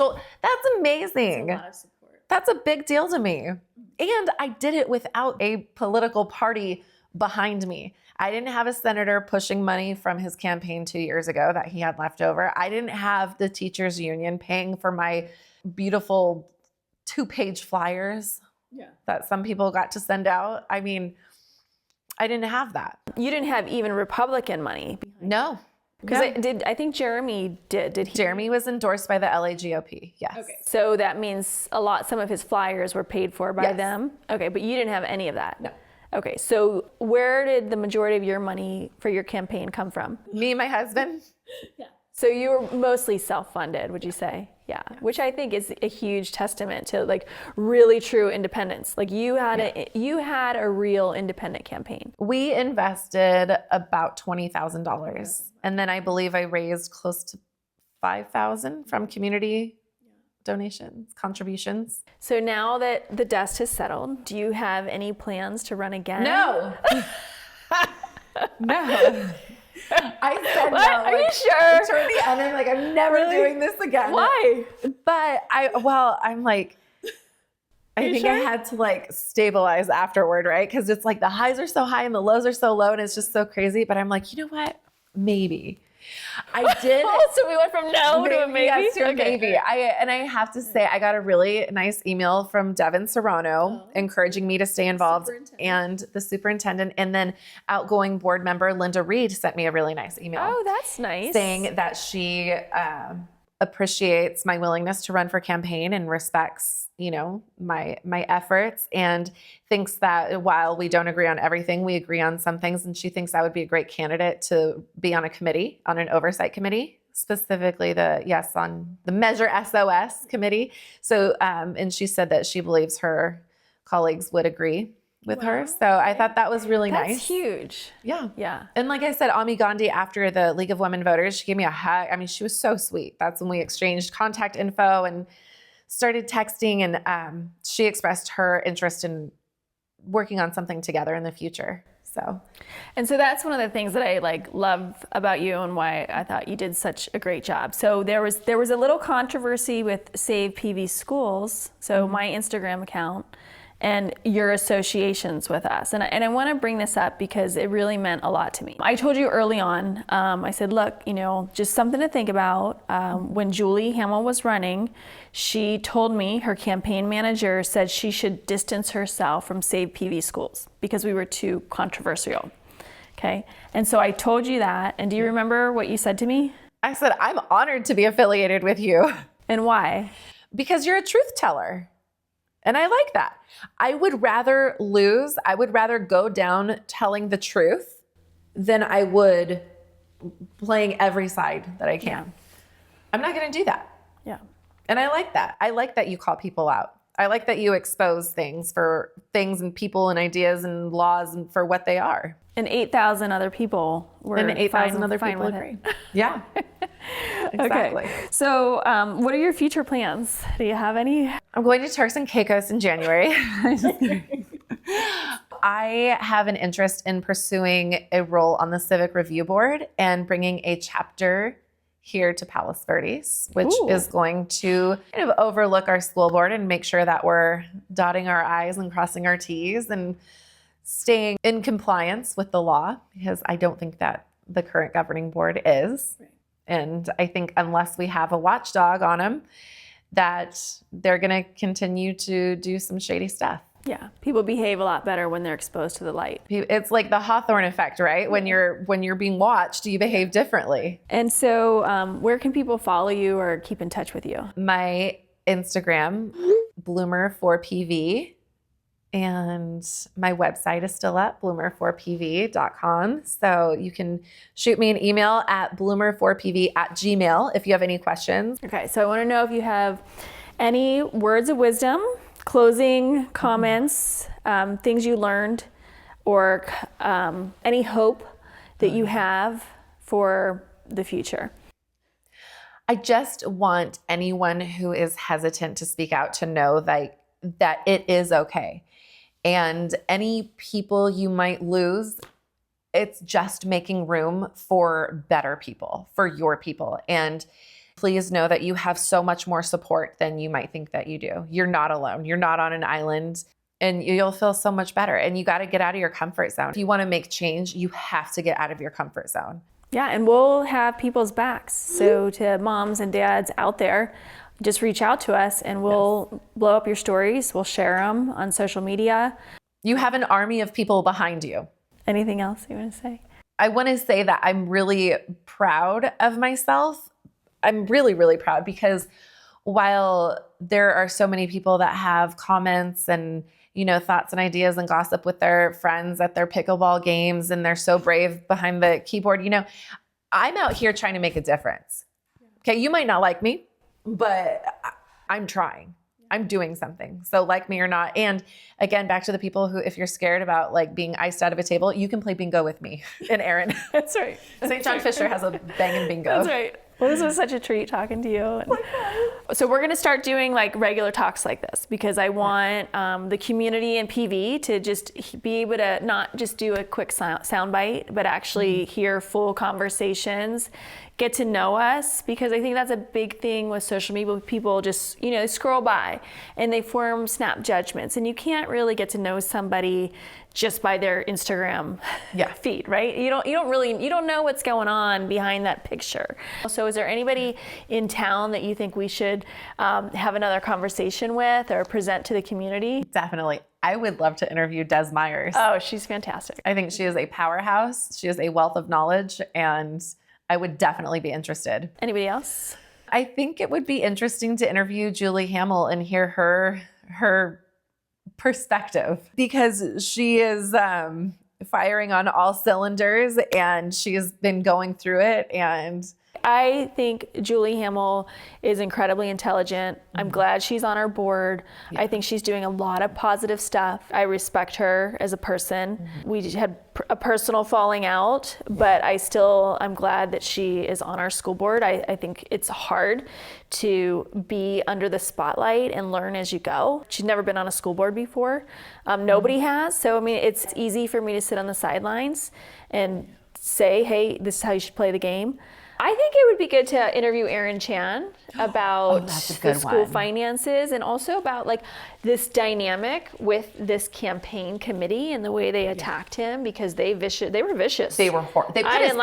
amazing. That's a lot of support. That's a big deal to me. And I did it without a political party behind me. I didn't have a senator pushing money from his campaign 2 years ago that he had left over. I didn't have the teachers union paying for my beautiful 2-page flyers that some people got to send out. I mean, I didn't have that. You didn't have even Republican money. No. Because I think Jeremy did he? Jeremy was endorsed by the LA GOP, yes. Okay. So that means some of his flyers were paid for by them? Okay, but you didn't have any of that? No. Okay, so where did the majority of your money for your campaign come from? Me and my husband. Yeah. So you were mostly self-funded, would you say? Yeah. Which I think is a huge testament to really true independence. You had a real independent campaign. We invested about $20,000. And then I believe I raised close to $5,000 from community donations, contributions. So now that the dust has settled, do you have any plans to run again? No. No. I said what? no. Are you sure? Toward the end, I'm I'm never doing this again. Why? But I think I had to stabilize afterward, right? Because it's the highs are so high and the lows are so low, and it's just so crazy. But I'm you know what? Maybe. I did. So we went from no to a maybe? Yes, to a maybe. I have to say, I got a really nice email from Devin Serrano encouraging me to stay involved, and the superintendent, and then outgoing board member Linda Reed sent me a really nice email. Oh, that's nice. Saying that she appreciates my willingness to run for campaign and respects, my efforts, and thinks that while we don't agree on everything, we agree on some things. And she thinks I would be a great candidate to be on a committee, on an oversight committee. specifically the Measure YesonSOS committee. So, and she said that she believes her colleagues would agree with her. So I thought that was really nice. That's huge. Yeah. Yeah. And like I said, Ami Gandhi, after the League of Women Voters, she gave me a hug. I mean, she was so sweet. That's when we exchanged contact info and started texting. And she expressed her interest in working on something together in the future. And so that's one of the things that I love about you and why I thought you did such a great job. So there was a little controversy with Save PV Schools, so my Instagram account, and your associations with us. And I want to bring this up because it really meant a lot to me. I told you early on, I said, look, just something to think about. When Julie Hamill was running, she told me her campaign manager said she should distance herself from Save PV Schools because we were too controversial. Okay. And so I told you that. And do you remember what you said to me? I said, I'm honored to be affiliated with you. And why? Because you're a truth teller. And I like that. I would rather lose. I would rather go down telling the truth than I would playing every side that I can. Yeah. I'm not going to do that. Yeah. And I like that. I like that you call people out. I like that you expose things and people and ideas and laws and for what they are. And 8,000 other people were And 8,000 other fine people with agree. it. Yeah. Exactly. Okay. So what are your future plans? Do you have any? I'm going to Turks and Caicos in January. I have an interest in pursuing a role on the Civic Review Board and bringing a chapter here to Palos Verdes, which is going to kind of overlook our school board and make sure that we're dotting our I's and crossing our T's and staying in compliance with the law, because I don't think that the current governing board is. Right. And I think unless we have a watchdog on them, that they're going to continue to do some shady stuff. Yeah, people behave a lot better when they're exposed to the light. It's like the Hawthorne effect, right? When you're being watched, you behave differently. And so where can people follow you or keep in touch with you? My Instagram, Blumer4PV, and my website is still up, blumer4pv.com. So you can shoot me an email at blumer4pv@gmail.com if you have any questions. Okay, so I want to know if you have any words of wisdom, closing comments, things you learned, or any hope that you have for the future. I just want anyone who is hesitant to speak out to know that it is okay. And any people you might lose, it's just making room for better people, for your people. And please know that you have so much more support than you might think that you do. You're not alone. You're not on an island, and you'll feel so much better. And you got to get out of your comfort zone. If you want to make change, you have to get out of your comfort zone. Yeah, and we'll have people's backs. So to moms and dads out there, just reach out to us and we'll blow up your stories. We'll share them on social media. You have an army of people behind you. Anything else you want to say? I want to say that I'm really proud of myself. I'm really, really proud, because while there are so many people that have comments and, thoughts and ideas and gossip with their friends at their pickleball games, and they're so brave behind the keyboard, I'm out here trying to make a difference. Okay. You might not like me, but I'm trying. I'm doing something. So like me or not. And again, back to the people who, if you're scared about being iced out of a table, you can play bingo with me and Erin. That's right. St. John Fisher has a banging bingo. That's right. Well, this was such a treat talking to you. So we're going to start doing regular talks like this, because I want the community and PV to just be able to not just do a quick soundbite, but actually hear full conversations, get to know us, because I think that's a big thing with social media. People just, scroll by and they form snap judgments, and you can't really get to know somebody just by their Instagram feed, right? You don't know what's going on behind that picture. So is there anybody in town that you think we should have another conversation with or present to the community? Definitely. I would love to interview Des Myers. Oh, she's fantastic. I think she is a powerhouse. She is a wealth of knowledge, and I would definitely be interested. Anybody else? I think it would be interesting to interview Julie Hamill and hear her perspective, because she is firing on all cylinders and she has been going through it. And I think Julie Hamill is incredibly intelligent. I'm glad she's on our board. I think she's doing a lot of positive stuff. I respect her as a person. We had a personal falling out, but I'm glad that she is on our school board. I think it's hard to be under the spotlight and learn as you go. She's never been on a school board before. Nobody has. So, I mean, it's easy for me to sit on the sidelines and say, hey, this is how you should play the game. I think it would be good to interview Erin Chan about the school finances and also about like this dynamic with this campaign committee and the way they attacked him because they were vicious. They put his picture up. And I didn't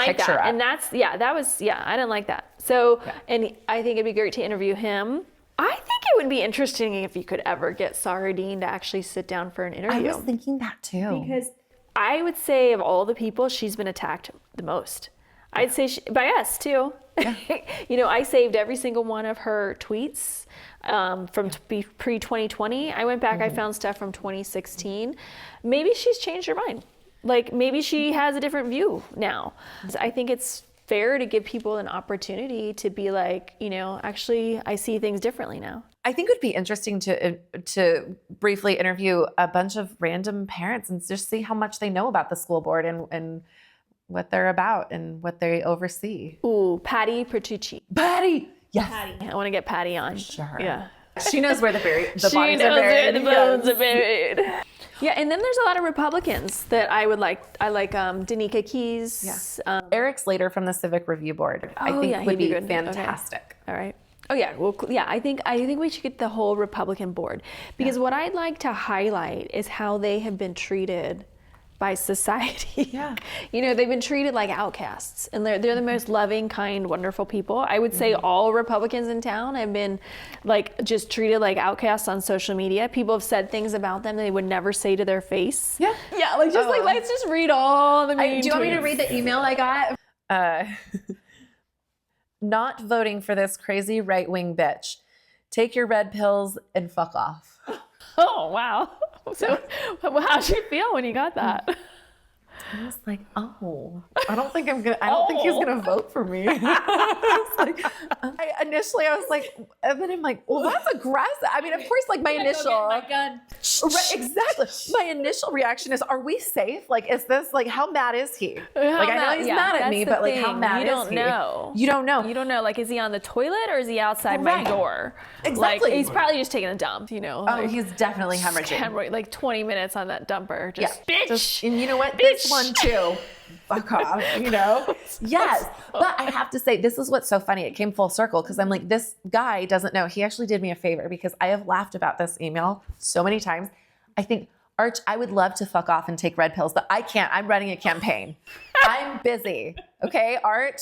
like that. So, and I think it'd be great to interview him. I think it would be interesting if you could ever get Sarah Dean to actually sit down for an interview. I was thinking that too. Because I would say of all the people, she's been attacked the most. I'd say by us too. Yeah. You know, I saved every single one of her tweets from pre-2020. I went back, I found stuff from 2016. Maybe she's changed her mind. Like maybe she has a different view now. I think it's fair to give people an opportunity to be like, you know, actually I see things differently now. I think it would be interesting to briefly interview a bunch of random parents and just see how much they know about the school board and what they're about and what they oversee. Ooh, Patty Pertucci. Patty! Yes. Patty. I want to get Patty on. Sure. Yeah. She knows where the bodies are buried. She knows where the bones are buried. Yeah, and then there's a lot of Republicans that I would like. I like Danica Keys. Yes. Eric Slater from the Civic Review Board. I think would be fantastic. Okay. All right. Oh yeah. Well, yeah. I think we should get the whole Republican board because what I'd like to highlight is how they have been treated by society. Yeah. You know, they've been treated like outcasts and they're the most loving, kind, wonderful people. I would say all Republicans in town have been like just treated like outcasts on social media. People have said things about them they would never say to their face. Yeah. Yeah, like just let's just read all the mean Do you want me to read the email I got? Not voting for this crazy right-wing bitch. Take your red pills and fuck off. Oh, wow. So how'd you feel when you got that? I was like, oh, I don't think he's gonna vote for me. Initially I was like, and then I'm like, well, that's aggressive. I mean, of course, like my initial, my gun. Right, exactly. My initial reaction is, are we safe? Like, is this like, how mad is he? Like, I know he's mad at me, but like, how mad is he? You don't know. You don't know. You don't know. Like, is he on the toilet or is he outside my door? Exactly. Like, he's probably just taking a dump. You know. Oh, he's definitely hemorrhaging. Like 20 minutes on that dumper. Just bitch. And you know what? This one too. Fuck off, you know? Yes. But I have to say, this is what's so funny. It came full circle because I'm like, this guy doesn't know. He actually did me a favor because I have laughed about this email so many times. I think, Arch, I would love to fuck off and take red pills, but I can't. I'm running a campaign. I'm busy. Okay, Arch?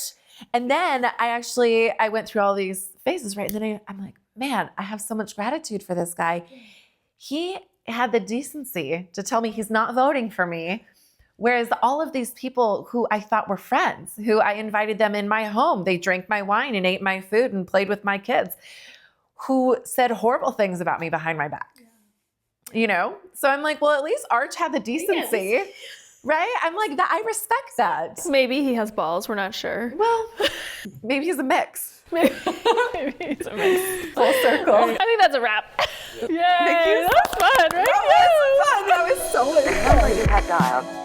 And then I went through all these phases, right? And then I'm like, man, I have so much gratitude for this guy. He had the decency to tell me he's not voting for me. Whereas all of these people who I thought were friends, who I invited them in my home, they drank my wine and ate my food and played with my kids, who said horrible things about me behind my back. Yeah. You know? So I'm like, well, at least Arch had the decency, right? I'm like, I respect that. Maybe he has balls. We're not sure. Well, maybe he's a mix. Maybe he's a mix. Full circle. I think that's a wrap. Yay! Thank you. That was fun, right? That was fun. That was so much fun. You had dialed